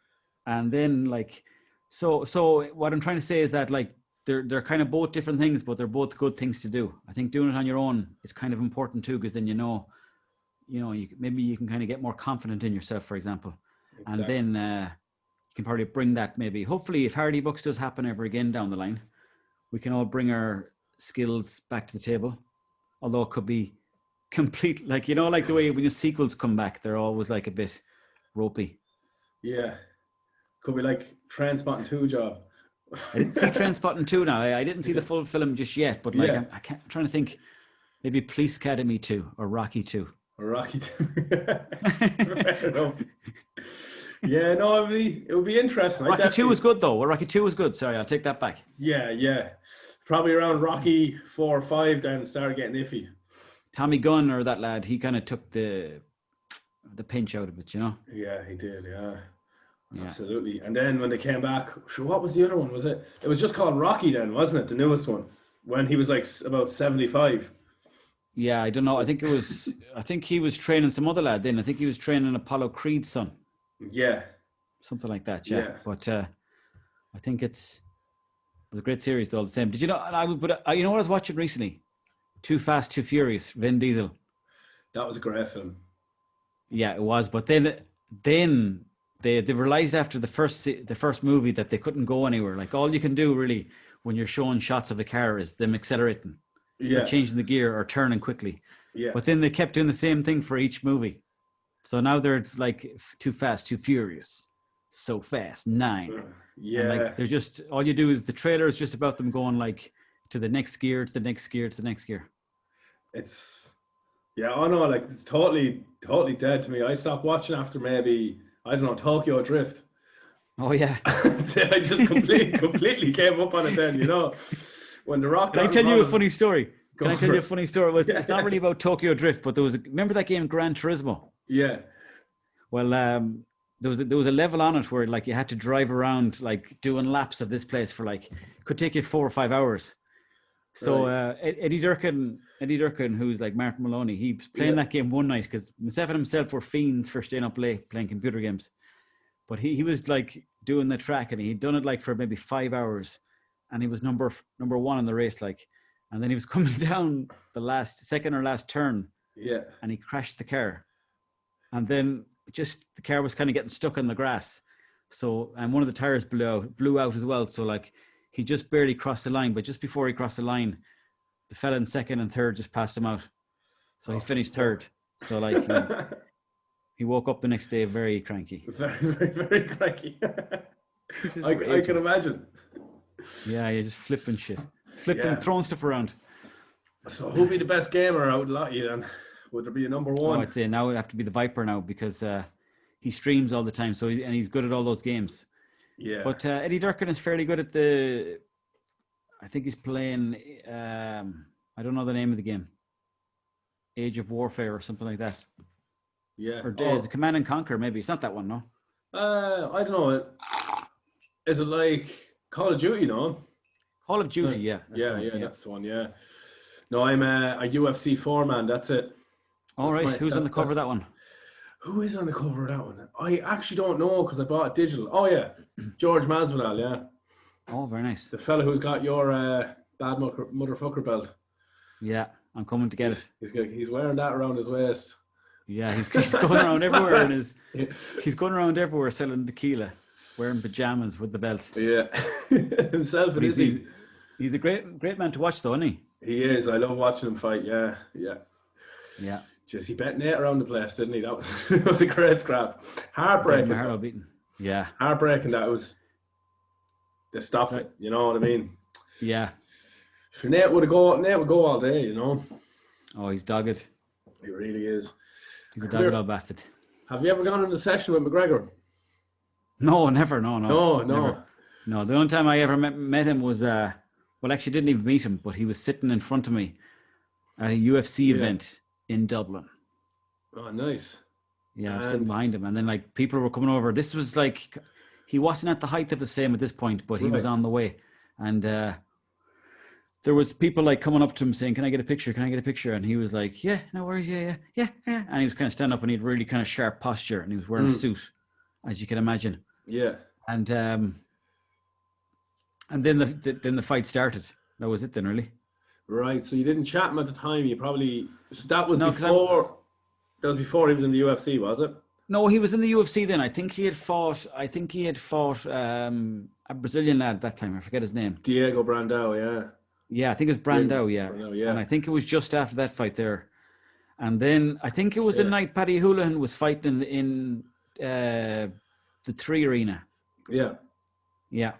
And then like, so what I'm trying to say is that like, they're kind of both different things, but they're both good things to do. I think doing it on your own is kind of important too, because then maybe you can kind of get more confident in yourself, for example. Exactly. And then you can probably bring that maybe. Hopefully, if Hardy Bucks does happen ever again down the line, we can all bring our skills back to the table. Although it could be complete, like, like the way when your sequels come back, they're always like a bit ropey. Yeah. Could be like Trainspotting 2 job. I didn't see Trainspotting 2 now. I didn't see the full film just yet, but like I'm trying to think, maybe Police Academy 2 or Rocky 2. Or Rocky 2. Fair enough. Yeah, no, it would be interesting. Rocky 2 was good though. Well, Rocky 2 was good. Sorry, I'll take that back. Yeah. Probably around Rocky 4 or 5 then it started getting iffy. Tommy Gunn, or that lad, he kind of took the pinch out of it, Yeah, he did, yeah. Yeah. Absolutely. And then when they came back, sure, what was the other one? It was just called Rocky then, wasn't it? The newest one, when he was like about 75. Yeah, I don't know. I think he was training some other lad then. I think he was training Apollo Creed's son. Yeah. Something like that, yeah. But I think it was a great series all the same. Did you know, you know what I was watching recently? Too Fast, Too Furious, Vin Diesel. That was a great film. Yeah, it was. But then they realized after the first movie that they couldn't go anywhere. Like, all you can do really when you're showing shots of a car is them accelerating, or changing the gear, or turning quickly. Yeah. But then they kept doing the same thing for each movie. So now they're like Too Fast, Too Furious, So Fast, 9. Yeah. And like, they're just, all you do is the trailer is just about them going like to the next gear, to the next gear, to the next gear. It's totally dead to me. I stopped watching after maybe, I don't know, Tokyo Drift. Oh yeah. I just completely gave up on it then, when The Rock. Can I tell you a funny story? Well, it's not really about Tokyo Drift, but remember that game Gran Turismo? Yeah. Well, there was a level on it where like you had to drive around like doing laps of this place for like, could take you 4 or 5 hours. So Eddie Durkin, who's like Martin Maloney, he was playing that game one night because myself and himself were fiends for staying up late playing computer games. But he was like doing the track, and he'd done it like for maybe 5 hours, and he was number one in the race, like, and then he was coming down the second or last turn, and he crashed the car, and then just the car was kind of getting stuck in the grass, so, and one of the tires blew out as well, so like he just barely crossed the line, but just before he crossed the line, the fella in second and third just passed him out, so he finished third. So like he woke up the next day very cranky. Very, very, very cranky. I can imagine. Yeah, you're just flipping shit. Throwing stuff around. So who'd be the best gamer out of a lot of you then? Would there be a number one? Oh, I'd say now it would have to be the Viper now, because he streams all the time, and he's good at all those games. Yeah. But Eddie Durkin is fairly good at I think he's playing, I don't know the name of the game. Age of Warfare or something like that. Yeah. Or is it Command and Conquer, maybe? It's not that one, no? I don't know. Is it like Call of Duty, no? Call of Duty, yeah. That's the one, yeah. No, I'm a UFC 4 man, that's it. All right, who's on the cover of that one? Who is on the cover of that one? I actually don't know because I bought it digital. Oh, yeah. George Masvidal, yeah. Oh, very nice. The fella who's got your bad motherfucker belt. Yeah, I'm coming to get it. He's wearing that around his waist. Yeah, he's going around everywhere he's going around everywhere selling tequila, wearing pajamas with the belt. Yeah, himself. But he's a great man to watch, though, isn't he? He is. I love watching him fight. Yeah. Just he bet Nate around the place, didn't he? That was a great scrap. Heartbreaking. My heart beating. Yeah. Heartbreaking. That was. They stopped it. You know what I mean? Yeah. So Nate would go all day. Oh, he's dogged. He really is. He's a dogged old bastard. Have you ever gone in a session with McGregor? No, never. No. Never. No, the only time I ever met him was well, actually didn't even meet him, but he was sitting in front of me at a UFC event in Dublin. Oh, nice. Yeah, I was sitting behind him, and then like people were coming over. This was like, he wasn't at the height of his fame at this point, but he was on the way, and there was people like coming up to him saying, "Can I get a picture? Can I get a picture?" And he was like, "Yeah, no worries, yeah." And he was kind of standing up, and he had really kind of sharp posture, and he was wearing a suit, as you can imagine. Yeah. And then the fight started. That was it then, really. Right. So you didn't chat him at the time. That was before. That was before he was in the UFC, was it? No, he was in the UFC then. I think he had fought a Brazilian lad at that time. I forget his name. Diego Brandao, yeah. Yeah, I think it was Brandao, yeah. Brandao, yeah. And I think it was just after that fight there. And then I think it was the night Paddy Houlihan was fighting in the 3 Arena. Yeah. Yeah.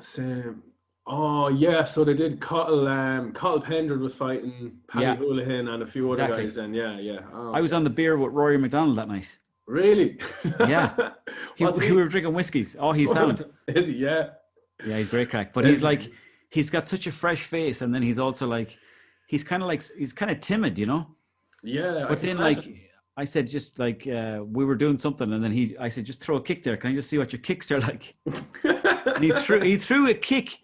Same. Oh, yeah. So they did. Cottle Pendred was fighting Paddy Houlihan and a few other guys then. Yeah, yeah. Oh, I was on the beer with Rory McDonald that night. Really? Yeah. We were drinking whiskies. Oh, he's sound. Is he? Yeah. Yeah, he's great crack. But he's like, he's got such a fresh face. And then he's also like, he's kind of timid, you know? Yeah. But then like, I said, just like, we were doing something. And then I said, just throw a kick there. Can I just see what your kicks are like? And he threw a kick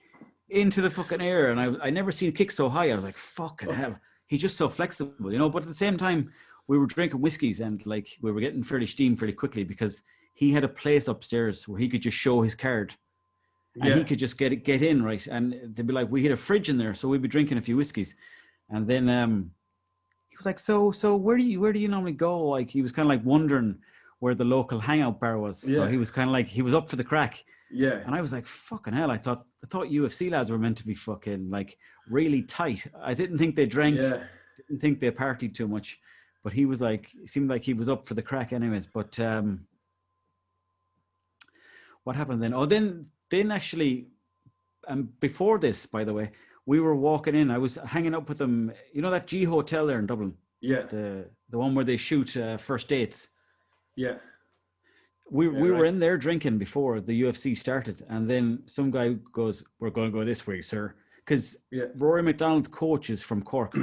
into the fucking air. And I never seen kicks so high. I was like, fucking hell. He's just so flexible, you know? But at the same time, we were drinking whiskeys and like we were getting fairly steamed fairly quickly because he had a place upstairs where he could just show his card and he could just get in, right? And they'd be like, we had a fridge in there, so we'd be drinking a few whiskeys. And then he was like, so where do you normally go? Like he was kind of like wondering where the local hangout bar was. Yeah. So he was kind of like, he was up for the crack. Yeah. And I was like, fucking hell, I thought UFC lads were meant to be fucking like really tight. I didn't think they drank, didn't think they partied too much. But he was like, it seemed like he was up for the crack anyways. But what happened then? Oh, then actually, before this, by the way, we were walking in. I was hanging up with them. You know that G Hotel there in Dublin? Yeah. The one where they shoot first dates. Yeah. We were in there drinking before the UFC started. And then some guy goes, we're going to go this way, sir. Because Rory McDonald's coach is from Cork.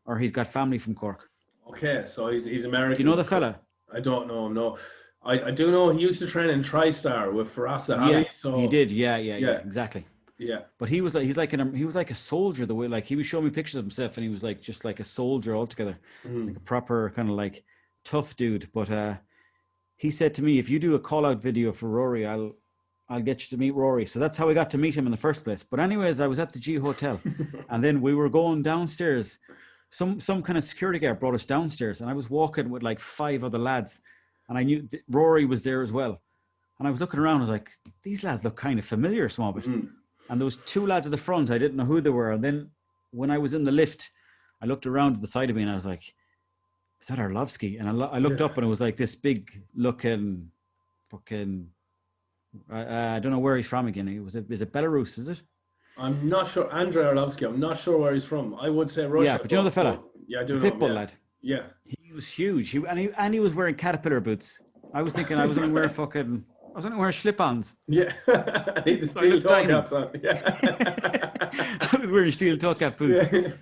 Or he's got family from Cork. Okay, so he's American. Do you know the fella? I don't know him, no. I do know he used to train in TriStar with Faraz Ali. Yeah, so he did. Yeah, exactly. Yeah. But he was like a soldier the way, like he was showing me pictures of himself and he was like just like a soldier altogether. Like a proper kind of like tough dude. But he said to me, if you do a call out video for Rory, I'll get you to meet Rory. So that's how I got to meet him in the first place. But anyways, I was at the G Hotel and then we were going downstairs. Some kind of security guard brought us downstairs and I was walking with like 5 other lads and I knew Rory was there as well. And I was looking around, I was like, these lads look kind of familiar a small bit. And there was 2 lads at the front, I didn't know who they were. And then when I was in the lift, I looked around to the side of me and I was like, is that Arlovsky? And I looked up and it was like this big looking fucking, I don't know where he's from again. Is it Belarus, is it? I'm not sure. Andrei Arlovsky, I'm not sure where he's from. I would say Russia. Yeah, but you know the fella? Yeah, I do know the pitbull him, lad. Yeah. He was huge. And he was wearing caterpillar boots. I was thinking I was only wearing slip-ons. Yeah. I need the steel toe caps on. Yeah. I was wearing steel toe cap boots. Yeah.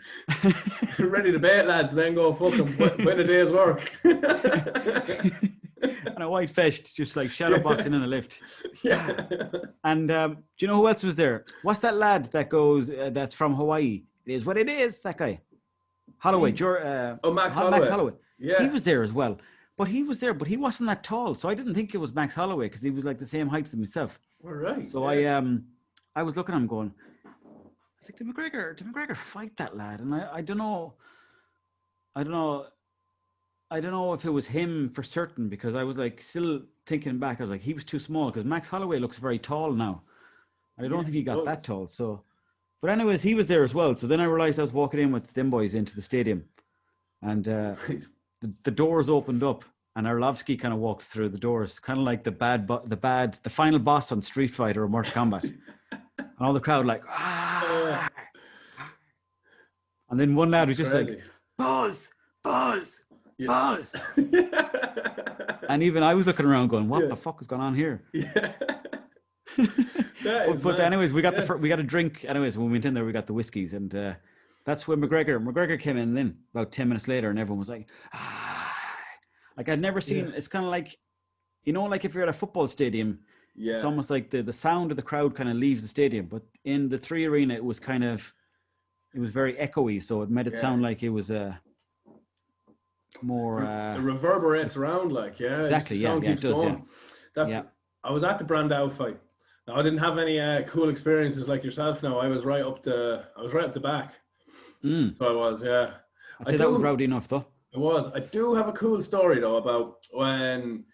Ready to bait, lads, then go fucking win a day's work. And a white vest, just like shadow boxing in the lift. Yeah. And do you know who else was there? What's that lad that goes, that's from Hawaii? It is what it is, that guy. Holloway. Max Holloway. Yeah. He was there as well. But he was there, but he wasn't that tall. So I didn't think it was Max Holloway because he was like the same height as myself. All right. So I was looking at him going, I was like, did McGregor fight that lad? And I don't know if it was him for certain because I was like still thinking back. I was like, he was too small because Max Holloway looks very tall now. I don't think he got that tall. So, but anyways, he was there as well. So then I realized I was walking in with them boys into the stadium, and the doors opened up, and Arlovsky kind of walks through the doors, kind of like the final boss on Street Fighter or Mortal Kombat, and all the crowd like, ah! And then one lad was just like, Buzz. Yeah. Buzz. And even I was looking around going, what the fuck is going on here? Yeah. but anyways, we got a drink. Anyways, when we went in there, we got the whiskeys, and that's when McGregor came in then about 10 minutes later, and everyone was like, like I'd never seen. It's kind of like, you know, like if you're at a football stadium, it's almost like the sound of the crowd kind of leaves the stadium, but in the 3 Arena, it was very echoey, so it made it sound like it was more it reverberates around, like exactly, it does. Going. I was at the Brandao fight. Now I didn't have any cool experiences like yourself. Now I was right up the back. So I was, I'd say that was rowdy enough though. It was. I do have a cool story though about when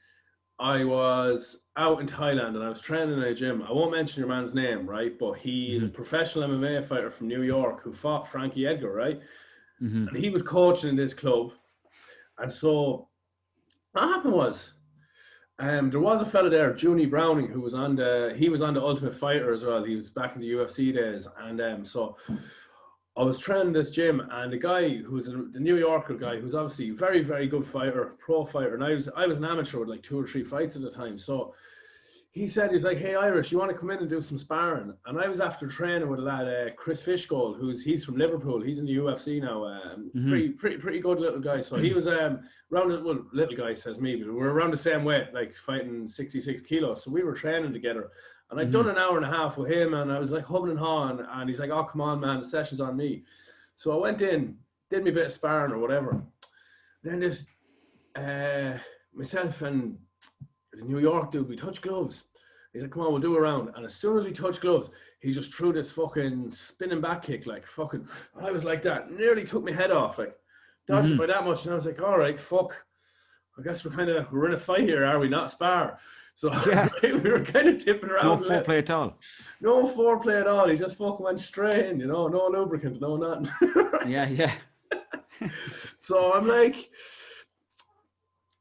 I was out in Thailand and I was training in a gym. I won't mention your man's name, right? But he's a professional MMA fighter from New York who fought Frankie Edgar, right? And he was coaching in this club. And so what happened was, there was a fella there, Junie Browning, who was on the Ultimate Fighter as well. He was back in the UFC days. And so I was training this gym, and the guy who's the New Yorker guy, who's obviously a very, very good fighter, pro fighter, and I was an amateur with like 2 or 3 fights at the time. So he's like, "Hey Irish, you want to come in and do some sparring?" And I was after training with a lad, Chris Fishgold, he's from Liverpool. He's in the UFC now. Pretty good little guy. So he was little guy says me, but we're around the same weight, like fighting 66 kilos. So we were training together. And I'd done an hour and a half with him, and I was like humming and hawing, and he's like, "Oh, come on, man, the session's on me." So I went in, did me a bit of sparring or whatever. Then this, myself and the New York dude, we touched gloves. He's like, "Come on, we'll do a round." And as soon as we touched gloves, he just threw this fucking spinning back kick, like fucking, I was like that, nearly took my head off, like, dodged it by that much. And I was like, all right, fuck. I guess we're in a fight here, are we? Not spar. So yeah. We were kind of tipping around. No foreplay at all. No foreplay at all. He just fucking went straight in, no lubricant, no nothing. Yeah. So I'm like,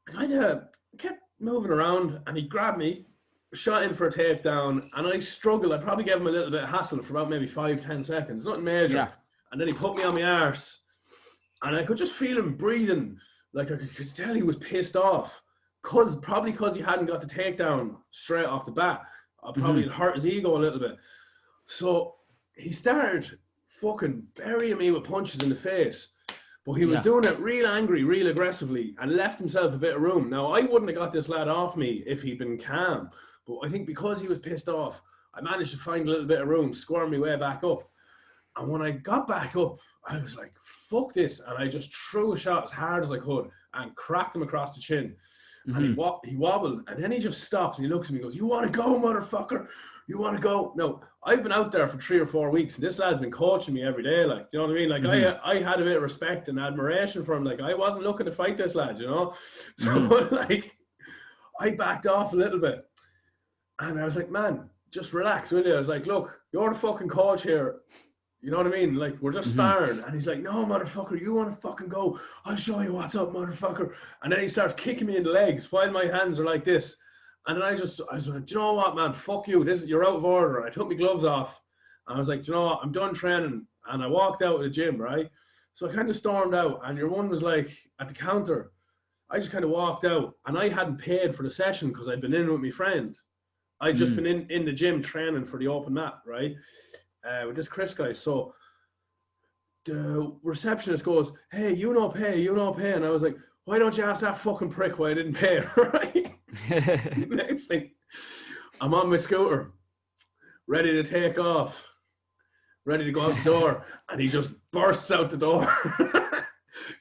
kind of kept moving around, and he grabbed me, shot in for a takedown, and I struggled. I probably gave him a little bit of hassle for about maybe 5-10 seconds, nothing major. Yeah. And then he put me on my arse, and I could just feel him breathing. Like I could tell he was pissed off. Probably because he hadn't got the takedown straight off the bat. Probably it hurt his ego a little bit. So he started fucking burying me with punches in the face. But he was doing it real angry, real aggressively, and left himself a bit of room. Now, I wouldn't have got this lad off me if he'd been calm. But I think because he was pissed off, I managed to find a little bit of room, squirm my way back up. And when I got back up, I was like, fuck this. And I just threw a shot as hard as I could and cracked him across the chin. And he wobbled, and then he just stops and he looks at me and goes, "You want to go, motherfucker? You want to go?" No, I've been out there for 3 or 4 weeks, and this lad's been coaching me every day. Like, you know what I mean? Like, I had a bit of respect and admiration for him. Like, I wasn't looking to fight this lad, So, like, I backed off a little bit. And I was like, "Man, just relax, will you?" I was like, "Look, you're the fucking coach here. You know what I mean? Like, we're just sparring." And he's like, "No, motherfucker, you want to fucking go? I'll show you what's up, motherfucker." And then he starts kicking me in the legs while my hands are like this. And then I was like, "Do you know what, man? Fuck you. You're out of order." I took my gloves off. And I was like, "Do you know what? I'm done training." And I walked out of the gym, right? So I kind of stormed out. And your one was like at the counter. I just kind of walked out. And I hadn't paid for the session because I'd been in with my friend. I'd just been in the gym training for the open mat, right? With this Chris guy. So the receptionist goes, "Hey, you no pay. And I was like, "Why don't you ask that fucking prick why I didn't pay?" Right? Next thing, I'm on my scooter, ready to take off, ready to go out the door, and he just bursts out the door,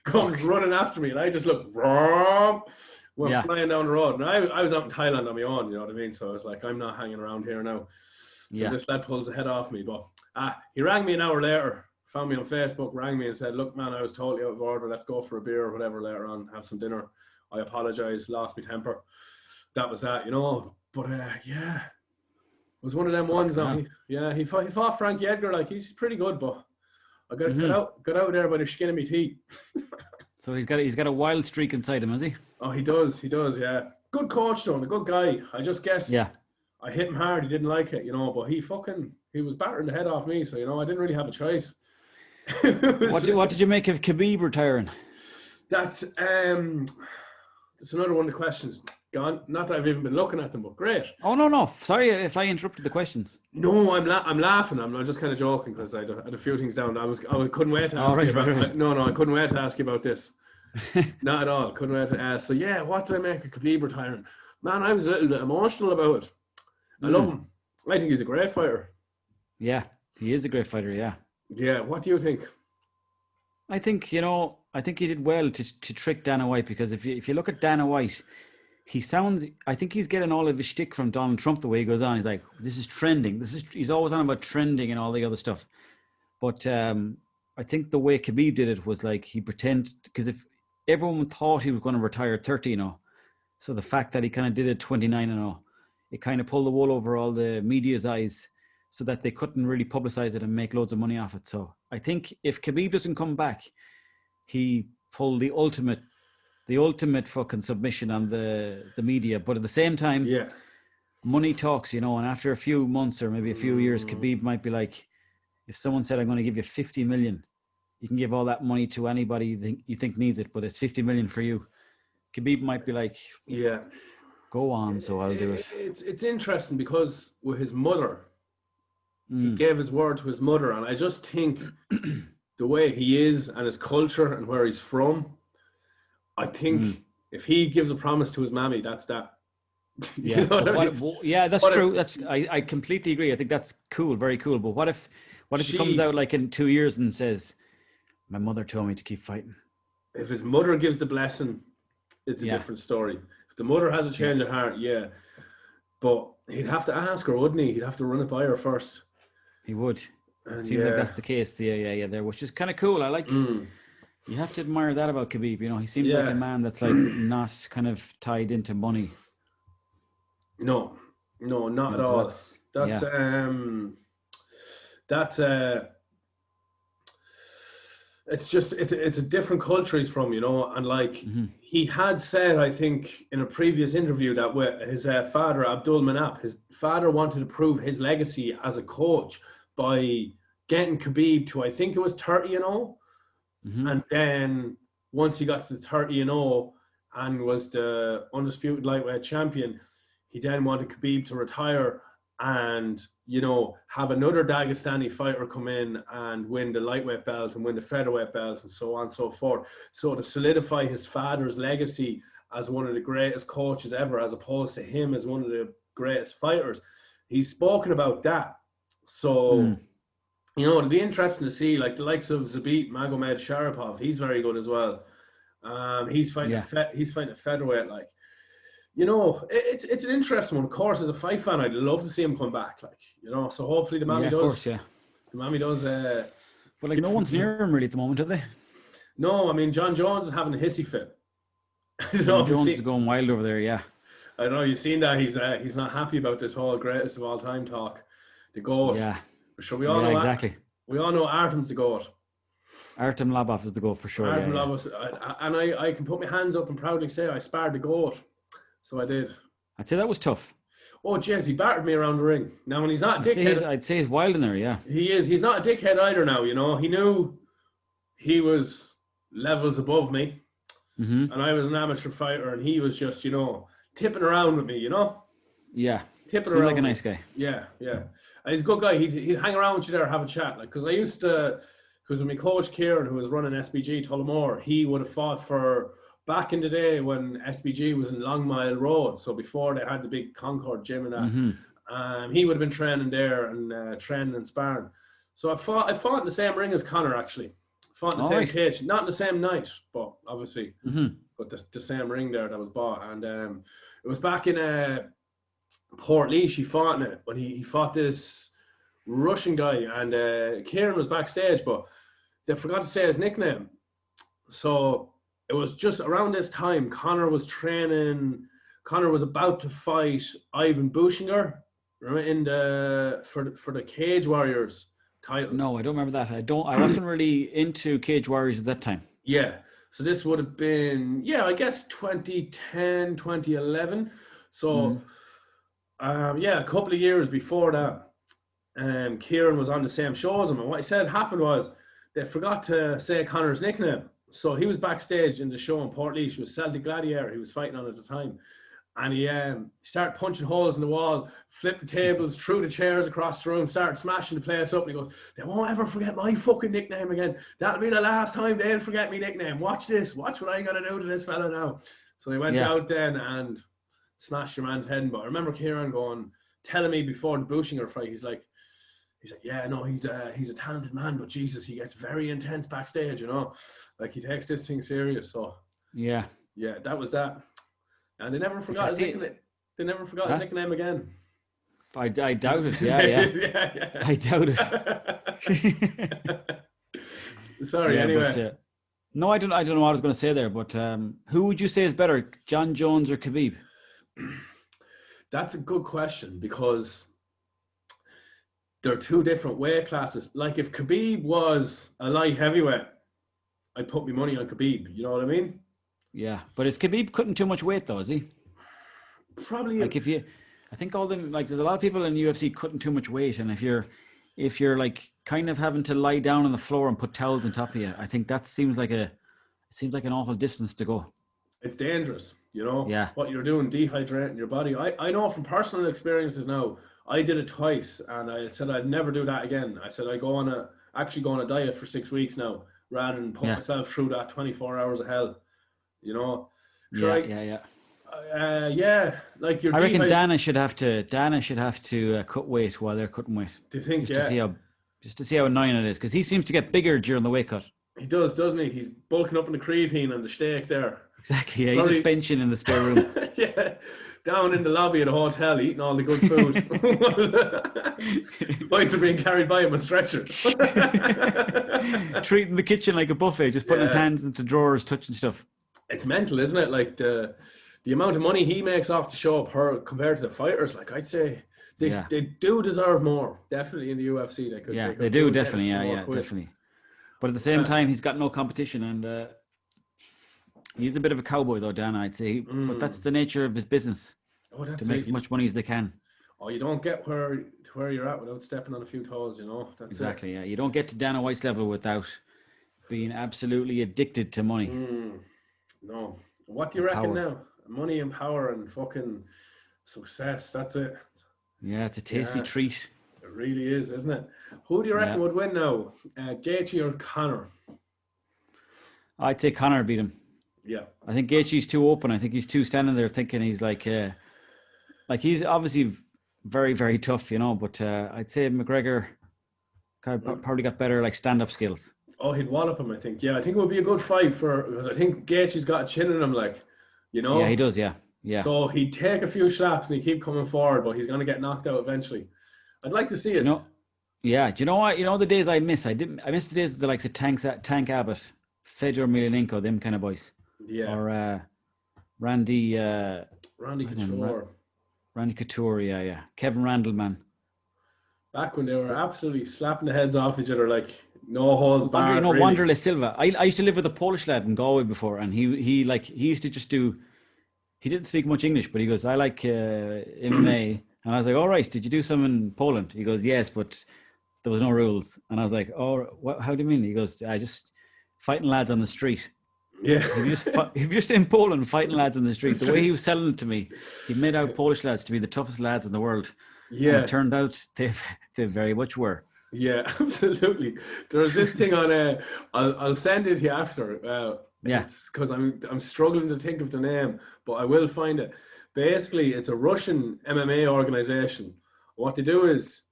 comes running after me, and I just look, went flying down the road. And I was out in Thailand on my own, you know what I mean? So I was like, I'm not hanging around here now. So this lad pulls the head off me, but he rang me an hour later, found me on Facebook, rang me and said, "Look, man, I was totally out of order. Let's go for a beer or whatever later on, have some dinner. I apologize, lost my temper." That was that, But it was one of them ones. He fought Frankie Edgar. Like, he's pretty good, but I got out there by the skin of my teeth. So he's got a wild streak inside him, has he? Oh, he does. Yeah, good coach though, and a good guy. I just guess. Yeah. I hit him hard. He didn't like it, but he was battering the head off me. So, I didn't really have a choice. What did you make of Khabib retiring? That's another one of the questions. Gone. Not that I've even been looking at them, but great. Oh, no. Sorry if I interrupted the questions. No, I'm laughing. I'm just kind of joking because I had a few things down. I couldn't wait to ask you about. Right. No, I couldn't wait to ask you about this. Not at all. Couldn't wait to ask. So yeah, what did I make of Khabib retiring? Man, I was a little bit emotional about it. I love him. I think he's a great fighter. Yeah, he is a great fighter. Yeah. Yeah. What do you think? I think he did well to trick Dana White, because if you look at Dana White, I think he's getting all of his shtick from Donald Trump the way he goes on. He's like, "This is trending. He's always on about trending and all the other stuff." But I think the way Khabib did it was like he pretended, because if everyone thought he was going to retire at 30, So the fact that he kind of did it 29-0, it kind of pulled the wool over all the media's eyes so that they couldn't really publicize it and make loads of money off it. So I think if Khabib doesn't come back, he pulled the ultimate fucking submission on the media. But at the same time, money talks, and after a few months or maybe a few years, Khabib might be like, if someone said, I'm going to give you 50 million, you can give all that money to anybody you think needs it, but it's 50 million for you. Khabib might be like, go on, so I'll do it. It's interesting because with his mother, he gave his word to his mother, and I just think the way he is and his culture and where he's from, I think if he gives a promise to his mammy, that's that. Yeah, that's true. I completely agree. I think that's cool, very cool. But what if he comes out like in 2 years and says, my mother told me to keep fighting? If his mother gives the blessing, it's a different story. If the mother has a change of heart, but he'd have to ask her, wouldn't he? He'd have to run it by her first. He would. It seems like that's the case. There, which is kind of cool. I like. You have to admire that about Khabib. He seems like a man that's like not kind of tied into money. No, not at all. It's a different culture he's from, and like he had said, I think in a previous interview that with his father, Abdul Manap, his father wanted to prove his legacy as a coach by getting Khabib to, I think it was 30-0, and then once he got to 30-0 and was the undisputed lightweight champion, he then wanted Khabib to retire and, have another Dagestani fighter come in and win the lightweight belt and win the featherweight belt and so on and so forth. So to solidify his father's legacy as one of the greatest coaches ever, as opposed to him as one of the greatest fighters, he's spoken about that. So, it'll be interesting to see, like the likes of Zabit Magomed Sharapov. He's very good as well. He's fighting a featherweight, like. It's an interesting one. Of course, as a fight fan, I'd love to see him come back. Like, so hopefully the mammy does. Of course, the mammy does. But like, no one's near him really at the moment, are they? No, I mean, John Jones is having a hissy fit. John Jones is going wild over there. Yeah, I know you've seen that. He's not happy about this whole greatest of all time talk. The GOAT. Yeah. So we all know exactly. We all know Artem's the GOAT. Artem Lobov is the GOAT for sure. Lobov, and I can put my hands up and proudly say I sparred the GOAT. So I did. I'd say that was tough. Oh, jeez, he battered me around the ring. Now, when he's not a dickhead... I'd say he's wild in there, yeah. He is. He's not a dickhead either now, He knew he was levels above me. And I was an amateur fighter, and he was just, tipping around with me, Yeah. Tipping Seemed around. like a nice guy. Yeah. And he's a good guy. He'd hang around with you there, have a chat. Like, because I used to... Because when my coach, Kieran, who was running SBG Tullamore, he would have fought for... Back in the day when SBG was in Long Mile Road, so before they had the big Concord gym and that, he would have been training there and training and sparring. So I fought in the same ring as Conor, actually. Fought in the same cage, not in the same night, but obviously, but the same ring there that was bought. And it was back in Port Leash. He fought in it when he fought this Russian guy, and Kieran was backstage, but they forgot to say his nickname. So it was just around this time Conor was training. Conor was about to fight Ivan Bushinger in for the Cage Warriors title. No, I don't remember that. I wasn't really into Cage Warriors at that time. Yeah. So this would have been, I guess 2010, 2011. So a couple of years before that, Kieran was on the same show as him, and what he said happened was they forgot to say Conor's nickname. So he was backstage in the show in Port Leash. It was Celtic Gladiator he was fighting on at the time. And he started punching holes in the wall, flipped the tables, threw the chairs across the room, started smashing the place up. And he goes, they won't ever forget my fucking nickname again. That'll be the last time they'll forget me nickname. Watch this. Watch what I got to do to this fella now. So he went out then and smashed your man's head in. But I remember Kieran telling me before the Bushinger fight, he's like, yeah, no, he's a talented man, but Jesus, he gets very intense backstage, Like, he takes this thing serious. So yeah, that was that. And they never forgot his nickname. They never forgot his nickname again. I doubt it. Yeah. I doubt it. Sorry. Anyway. No, I don't. I don't know what I was going to say there, but who would you say is better, John Jones or Khabib? That's a good question because they're two different weight classes. Like if Khabib was a light heavyweight, I'd put my money on Khabib. You know what I mean? Yeah, but is Khabib cutting too much weight though? Is he? Probably. Like I think all them like there's a lot of people in UFC cutting too much weight, and if you're like kind of having to lie down on the floor and put towels on top of you, I think that seems like an awful distance to go. It's dangerous, you know. Yeah. What you're doing, dehydrating your body. I know from personal experiences now. I did it twice, and I said I'd never do that again. I said I actually go on a diet for 6 weeks now, rather than put myself through that 24 hours of hell. You know. Sure, yeah. Like your. I reckon Dana should have to cut weight while they're cutting weight. Do you think? Just to see how annoying it is, because he seems to get bigger during the weight cut. He does, doesn't he? He's bulking up in the creatine and the steak there. Exactly. Yeah, he's benching in the spare room. Yeah, down in the lobby of the hotel, eating all the good food. Boys are being carried by him on stretcher. Treating the kitchen like a buffet, just putting his hands into drawers, touching stuff. It's mental, isn't it? Like the amount of money he makes off the show compared to the fighters. Like I'd say they do deserve more. Definitely in the UFC, they could. Yeah, they do definitely. Yeah, definitely. But at the same time, he's got no competition, and he's a bit of a cowboy, though, Dan. I'd say, but that's the nature of his business. To make as much money as they can. Oh, you don't get where you're at without stepping on a few toes, you know. That's exactly. Yeah, you don't get to Dana White's level without being absolutely addicted to money. No. What do you reckon now? Money and power and fucking success. That's it. Yeah, it's a tasty treat. It really is, isn't it? Who do you reckon would win now? Gaethje or Conor? I'd say Conor beat him. Yeah. I think Gaethje's too open. I think he's too standing there thinking he's like he's obviously very, very tough, you know, but I'd say McGregor probably got better like stand-up skills. Oh, he'd wallop him, I think. Yeah, I think it would be a good fight because I think Gaethje's got a chin in him, like, you know. Yeah, he does, yeah. So he'd take a few slaps and he'd keep coming forward, but he's going to get knocked out eventually. I'd like to see it. Do you know what? You know the days I miss? I miss the days of the likes of Tank Abbott, Fedor Emelianenko, them kind of boys. Yeah. Or Randy Couture. Randy Couture, yeah. Kevin Randall, man. Back when they were absolutely slapping the heads off each other, like no holds barred. You know, Wanderlei Silva. I used to live with a Polish lad in Galway before, and he used to just do. He didn't speak much English, but he goes, "I like MMA," and I was like, "All right, did you do some in Poland?" He goes, "Yes, but there was no rules," and I was like, "Oh, what? How do you mean?" He goes, "I just fighting lads on the street." Yeah. If you're just in Poland fighting lads on the street, the way he was selling it to me, he made out Polish lads to be the toughest lads in the world. Yeah. And it turned out they very much were. Yeah, absolutely. There's this thing on I'll send it to you after. It's because I'm struggling to think of the name, but I will find it. Basically, it's a Russian MMA organization. What they do is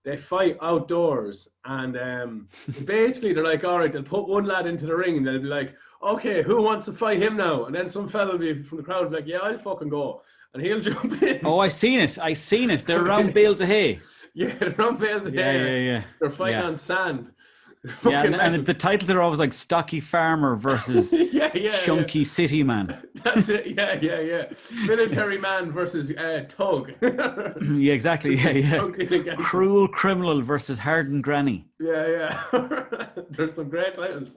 they fight outdoors, and basically they're like, all right, they'll put one lad into the ring, and they'll be like, okay, who wants to fight him now? And then some fella will be from the crowd like, yeah, I'll fucking go. And he'll jump in. Oh, I seen it. They're around bales of hay. Yeah, they're around bales of hay. Yeah. They're fighting on sand. Yeah, and the titles are always like Stocky Farmer versus Chunky City Man. That's it. Yeah. Military Man versus Tug. Yeah, exactly. Yeah. Cruel Criminal versus Hardened Granny. Yeah. There's some great titles.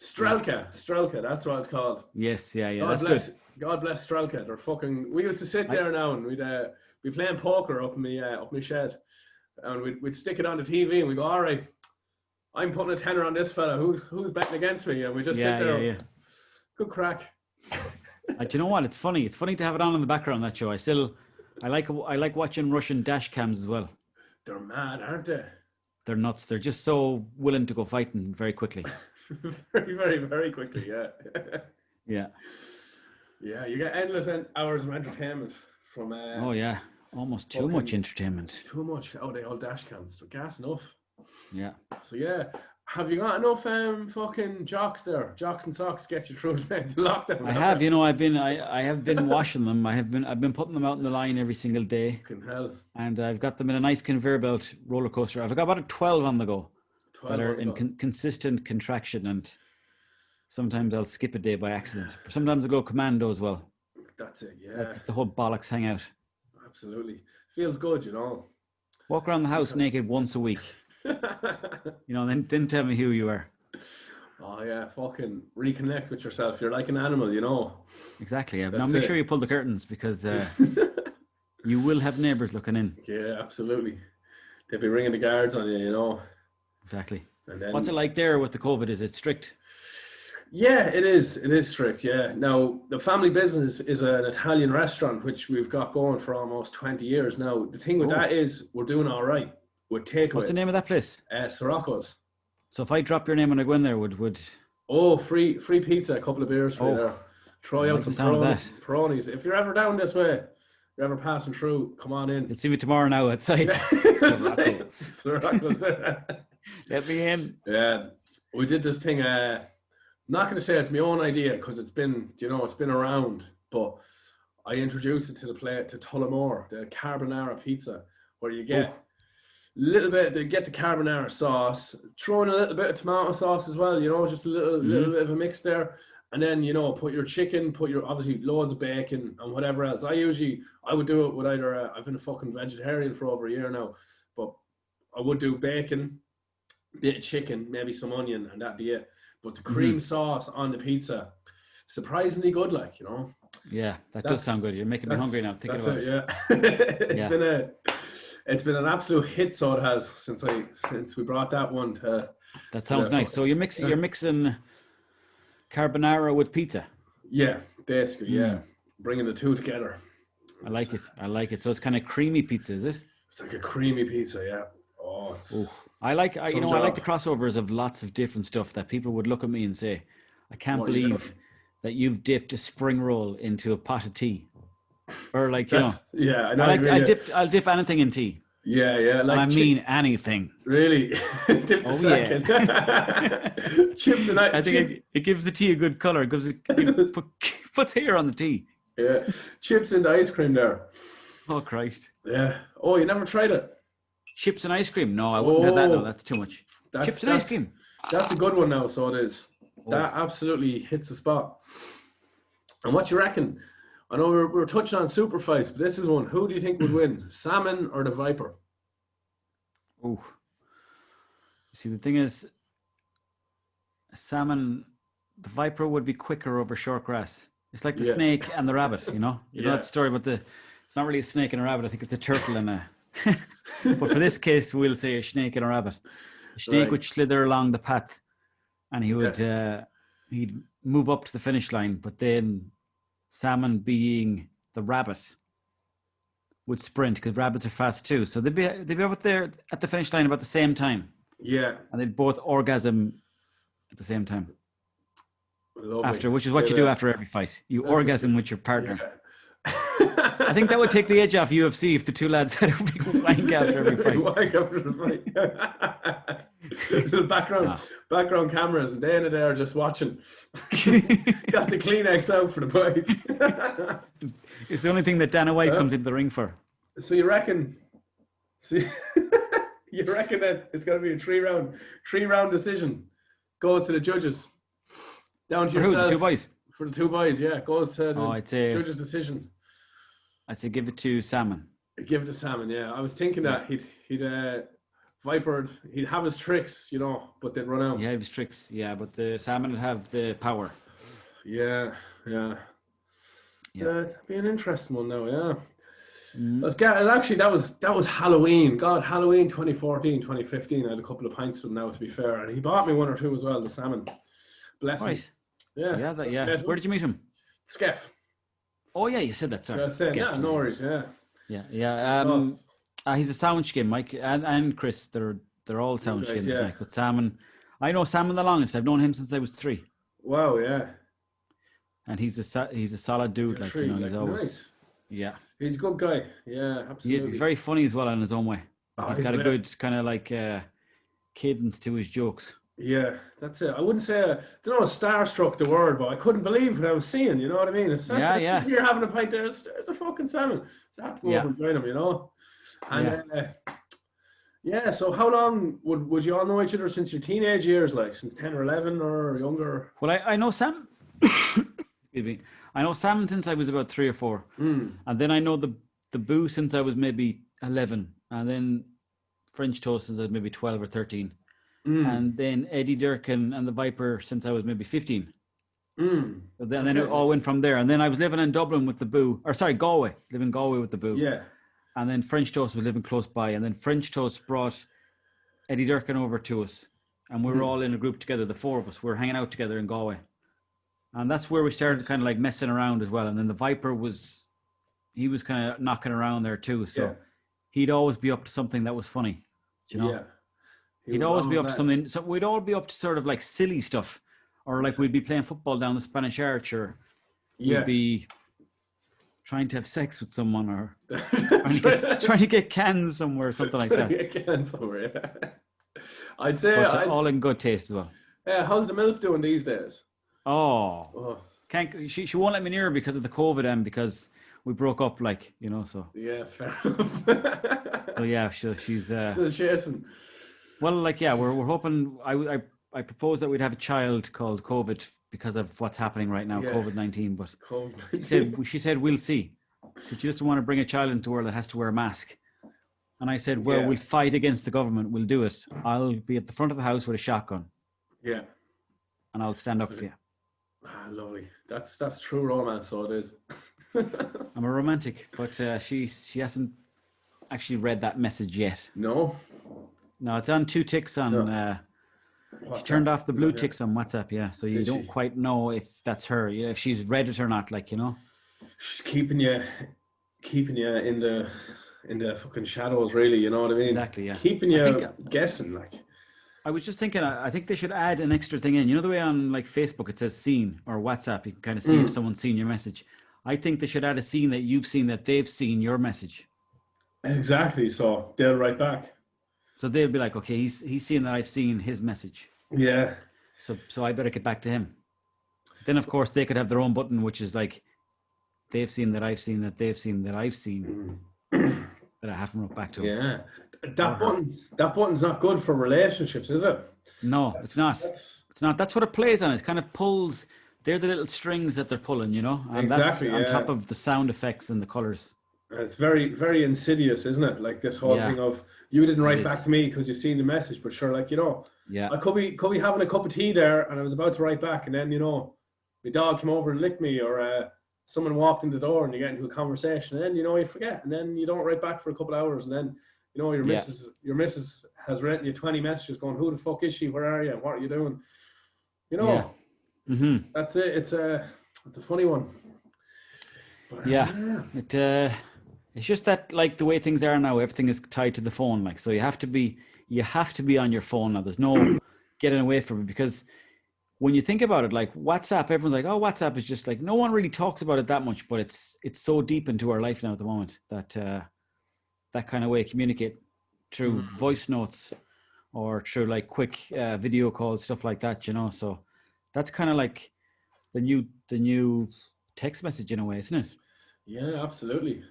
Strelka, that's what it's called. Yes, yeah, God that's bless, good. God bless Strelka. They're fucking. We used to sit there now, and we'd be playing poker up in my shed, and we'd stick it on the TV, and we go, all right, I'm putting a tenner on this fella. Who's betting against me? And we just sit there. Yeah. Good crack. Do you know what? It's funny. It's funny to have it on in the background. That show. I like watching Russian dash cams as well. They're mad, aren't they? They're nuts. They're just so willing to go fighting very quickly. Very, very, very quickly, yeah. Yeah, you get endless hours of entertainment from... oh, yeah. Almost too much entertainment. Too much. Oh, they all dash cams. They're gas enough. Yeah. So, yeah. Have you got enough fucking jocks there? Jocks and socks get you through the lockdown? I have. You know, I have been washing them. I've been putting them out in the line every single day. Fucking hell. And I've got them in a nice conveyor belt roller coaster. I've got about 12 on the go. That are in consistent contraction, and Sometimes I'll skip a day by accident. Sometimes I'll go commando as well. That's it, yeah. Let the whole bollocks hang out. Absolutely. Feels good, Walk around the house naked once a week. Then tell me who you are. Oh yeah, fucking reconnect with yourself. You're like an animal, Exactly. Yeah. Now make sure you pull the curtains because you will have neighbours looking in. Yeah, absolutely. They'll be ringing the guards on you, Exactly. And then, what's it like there with the COVID? Is it strict? Yeah, it is. It is strict, yeah. Now, the family business is an Italian restaurant, which we've got going for almost 20 years now. The thing with that is we're doing all right with takeaways. What's the name of that place? Sirocco's. So if I drop your name when I go in there, would... Oh, free pizza, a couple of beers for you there. Try out some Peronis. If you're ever down this way, you're ever passing through, come on in. You'll see me tomorrow now outside. Sirocco's. Let me in. Yeah. We did this thing... I'm not going to say it's my own idea because it's been around, but I introduced it to to Tullamore, the carbonara pizza, where you get they get the carbonara sauce, throw in a little bit of tomato sauce as well, just a little bit of a mix there, and then put your chicken, obviously loads of bacon and whatever else. I would do it with either I've been a fucking vegetarian for over a year now, but I would do bacon, bit of chicken, maybe some onion, and that'd be it. But the cream sauce on the pizza, surprisingly good, Yeah, does sound good. You're making me hungry now thinking about it. Yeah. It's been an absolute hit, so it has, since we brought that one to. That sounds nice. So you're mixing carbonara with pizza. Yeah, basically, yeah. Bringing the two together. I like it. So it's kind of creamy pizza, is it? It's like a creamy pizza, yeah. I like the crossovers of lots of different stuff that people would look at me and say, I can't believe that you've dipped a spring roll into a pot of tea. Or yeah, I'll dip anything in tea. Yeah, like I mean anything. Really? Dip the second. Yeah. Chips and I think it gives the tea a good color because it puts hair on the tea. Yeah, chips and ice cream there. Oh Christ. Yeah. Oh, you never tried it? Chips and ice cream? No, I wouldn't have that. No, that's too much. Chips and ice cream. That's a good one now, so it is. That absolutely hits the spot. And what you reckon? I know we're touching on super fights, but this is one. Who do you think would win, salmon or the viper? Oh. See, the thing is, salmon, the viper would be quicker over short grass. It's like the snake and the rabbit, You know that story about it's not really a snake and a rabbit. I think it's a turtle and a... But for this case, we'll say a snake and a rabbit. A snake would slither along the path, and he would he'd move up to the finish line. But then, salmon, being the rabbit, would sprint because rabbits are fast too. So they'd be up there at the finish line about the same time. Yeah, and they'd both orgasm at the same time. Lovely. Which is what you do after every fight. You orgasm with your partner. Yeah. I think that would take the edge off UFC if the two lads had a big wank after every fight. Wank after the fight. Little background cameras, and they are just watching. Got the Kleenex out for the boys. It's the only thing that Dana White comes into the ring for. So you reckon? You reckon that it's going to be a three round decision? Goes to the judges. Down to yourself. Who, the two boys? For the two boys, yeah. Goes to the I'd say, judge's decision. I'd say give it to Salmon. Give it to Salmon, yeah. I was thinking that he'd Viper, he'd have his tricks, but they'd run out. Yeah, his tricks, yeah, but the Salmon would have the power. Yeah. It'd be an interesting one now, yeah. Actually, that was Halloween. God, Halloween 2014, 2015. I had a couple of pints with him now, to be fair. And he bought me one or two as well, the Salmon. Bless him. Right. Yeah. Where did you meet him? Skeff. Oh, yeah, you said that, sorry. Yeah, no worries, yeah. Yeah. He's a sound skin, Mike, and Chris. They're all sound skins, Mike. But Salmon, I know Salmon the longest. I've known him since I was 3. Wow, yeah. And he's a solid dude, he's always... Nice. Yeah. He's a good guy. Yeah, absolutely. He's very funny as well in his own way. He's got a good kind of cadence to his jokes. Yeah, that's it. I wouldn't say, I don't know, starstruck the word, but I couldn't believe what I was seeing, you know what I mean? Yeah. You're having a pint there's a fucking salmon. So I have to go over and join him, And Yeah, so how long would you all know each other since your teenage years, like since 10 or 11 or younger? Well, I know Sam. Excuse me. I know Sam since I was about 3 or 4, and then I know the Boo since I was maybe 11, and then French Toast since I was maybe 12 or 13, and then Eddie Durkin and the Viper since I was maybe 15. And then it all went from there. And then I was living in Dublin with the Boo, or sorry, Galway, living in Galway with the Boo. Yeah. And then French Toast was living close by. And then French Toast brought Eddie Durkin over to us. And we were all in a group together, the 4 of us. We were hanging out together in Galway. And that's where we started kind of like messing around as well. And then the Viper he was kind of knocking around there too. So he'd always be up to something that was funny. Do you know? Yeah. He'd always be up to something. So we'd all be up to sort of like silly stuff. Or like we'd be playing football down the Spanish Arch, or we'd be trying to have sex with someone, or trying to get cans somewhere, something like that. Get cans somewhere, yeah. I'd say all in good taste as well. Yeah, how's the MILF doing these days? Can't she won't let me near her because of the COVID and because we broke up, like, you know, so. Yeah, fair enough. So yeah, she's still chasing. Well, like, yeah, we're hoping. I proposed that we'd have a child called COVID because of what's happening right now, COVID-19. But she said we'll see. So she doesn't want to bring a child into the world that has to wear a mask. And I said, well, we'll fight against the government. We'll do it. I'll be at the front of the house with a shotgun. Yeah. And I'll stand up for you. Ah, lovely. That's true romance, so it is. I'm a romantic, but she hasn't actually read that message yet. No, it's on 2 ticks on. She turned off the blue ticks on WhatsApp, yeah. So you don't quite know if that's her, if she's read it or not, like, you know. She's keeping you in the fucking shadows, really. You know what I mean? Exactly, yeah. Keeping you guessing, like. I was just thinking, I think they should add an extra thing in. You know the way on like Facebook it says seen, or WhatsApp you can kind of see if someone's seen your message. I think they should add a scene that you've seen that they've seen your message. Exactly. So they'll write back. So they'll be like, okay, he's seen that I've seen his message. Yeah. So I better get back to him. Then of course they could have their own button, which is like, they've seen that I've seen that they've seen that I've seen that I haven't wrote back to him. Yeah. That button's not good for relationships, is it? No, it's not. It's not. That's what it plays on. It kind of pulls. They're the little strings that they're pulling, you know, and exactly, that's on top of the sound effects and the colors. It's very, very insidious, isn't it? Like this whole thing of you didn't write back to me because you've seen the message, but sure, like, you know, I could be having a cup of tea there, and I was about to write back, and then, you know, my dog came over and licked me, or someone walked in the door, and you get into a conversation, and then, you know, you forget, and then you don't write back for a couple of hours, and then, you know, your missus has written you 20 messages going, who the fuck is she? Where are you? What are you doing? You know, that's it. It's a funny one. But, it's just that, like, the way things are now, everything is tied to the phone. Like, so you have to be on your phone now. There's no getting away from it, because when you think about it, like WhatsApp, everyone's like, oh, WhatsApp is just like, no one really talks about it that much, but it's so deep into our life now at the moment that that kind of way communicate through voice notes or through like quick video calls, stuff like that, you know. So that's kind of like the new text message in a way, isn't it? Yeah, absolutely.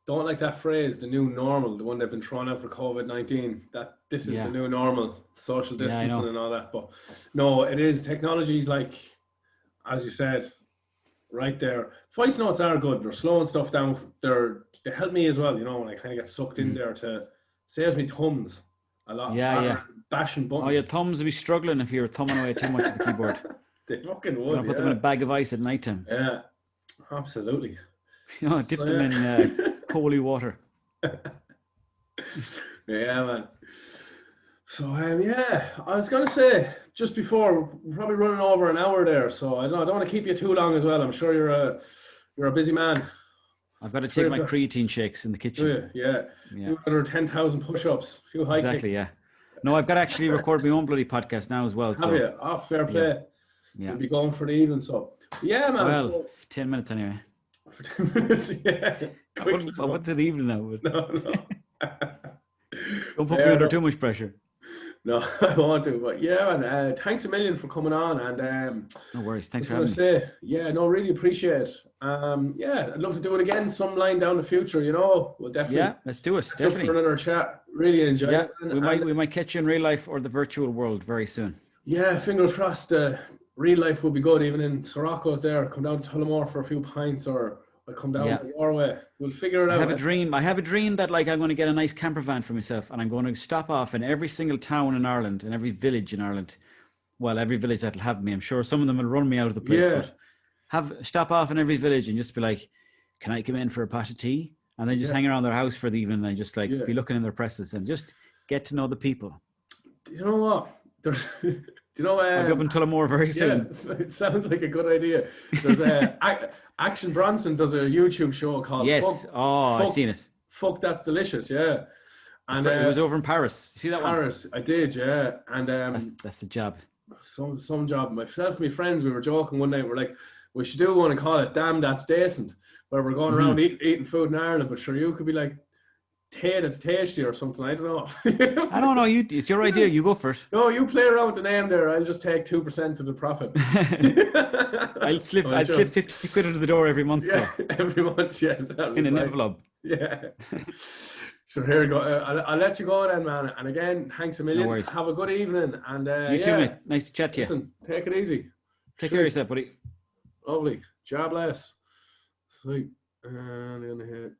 Don't like that phrase, the new normal, the one they've been throwing out for COVID-19, that this is the new normal, social distancing and all that. But no, it is. Technology's like, as you said, right there. Voice notes are good. They're slowing stuff down. They help me as well, you know, when I kind of get sucked in there to saves me thumbs a lot. Bashing buttons. Oh, your thumbs would be struggling if you were thumbing away too much at the keyboard. They fucking would. Put them in a bag of ice at night time. Yeah, absolutely. You know, dip them in holy water. Yeah, man. So I was gonna say just before, we're probably running over an hour there, so I don't want to keep you too long as well. I'm sure you're a busy man. I've got to take my creatine shakes in the kitchen. Do another 10,000 push-ups, a few high kicks. Exactly, yeah. No, I've got to actually record my own bloody podcast now as well. Have you? Oh, fair play. Yeah. You'll be going for the evening, so. Yeah, man. Well, 10 minutes anyway. For 10 minutes, yeah. I went to the evening now. But... No. Don't put me under too much pressure. No, I won't do. But yeah, man, thanks a million for coming on. And no worries. Thanks for having me. Really appreciate it. I'd love to do it again some line down the future, you know. We'll definitely. Yeah, let's do it. Definitely. For another chat. really enjoyed Yeah, it. we might catch you in real life or the virtual world very soon. Yeah, fingers crossed. Real life would be good, even in Sirocco's there. Come down to Tullamore for a few pints, or I come down to Norway. We'll figure it out. I have a dream that like I'm going to get a nice camper van for myself, and I'm going to stop off in every single town in Ireland and every village in Ireland. Well, every village that'll have me. I'm sure some of them will run me out of the place, but stop off in every village and just be like, "Can I come in for a pot of tea?" And then just hang around their house for the evening and just like be looking in their presses and just get to know the people. You know what? I'll be up in Tullamore very soon. Yeah, it sounds like a good idea. There's Action Bronson does a YouTube show called I've seen it. Fuck, That's Delicious, yeah. And it was over in Paris. See that Paris, I did, yeah. And that's the job. Some job. Myself and my friends, we were joking one night. We're like, we should do one and call it Damn That's Decent, where we're going around eating food in Ireland. But sure, you could be like, hey, that's tasty or something. I don't know. I don't know. It's your idea. You go first. No, you play around with the name there. I'll just take 2% of the profit. I'll slip 50 quid into the door every month. Yeah, so. Every month, yeah. In an envelope. Yeah. Sure, here we go. I'll let you go then, man. And again, thanks a million. No worries. Have a good evening. And you too, mate. Nice to chat to you. Listen, take it easy. Take care of yourself, buddy. Lovely. God bless. Sweet. And in here.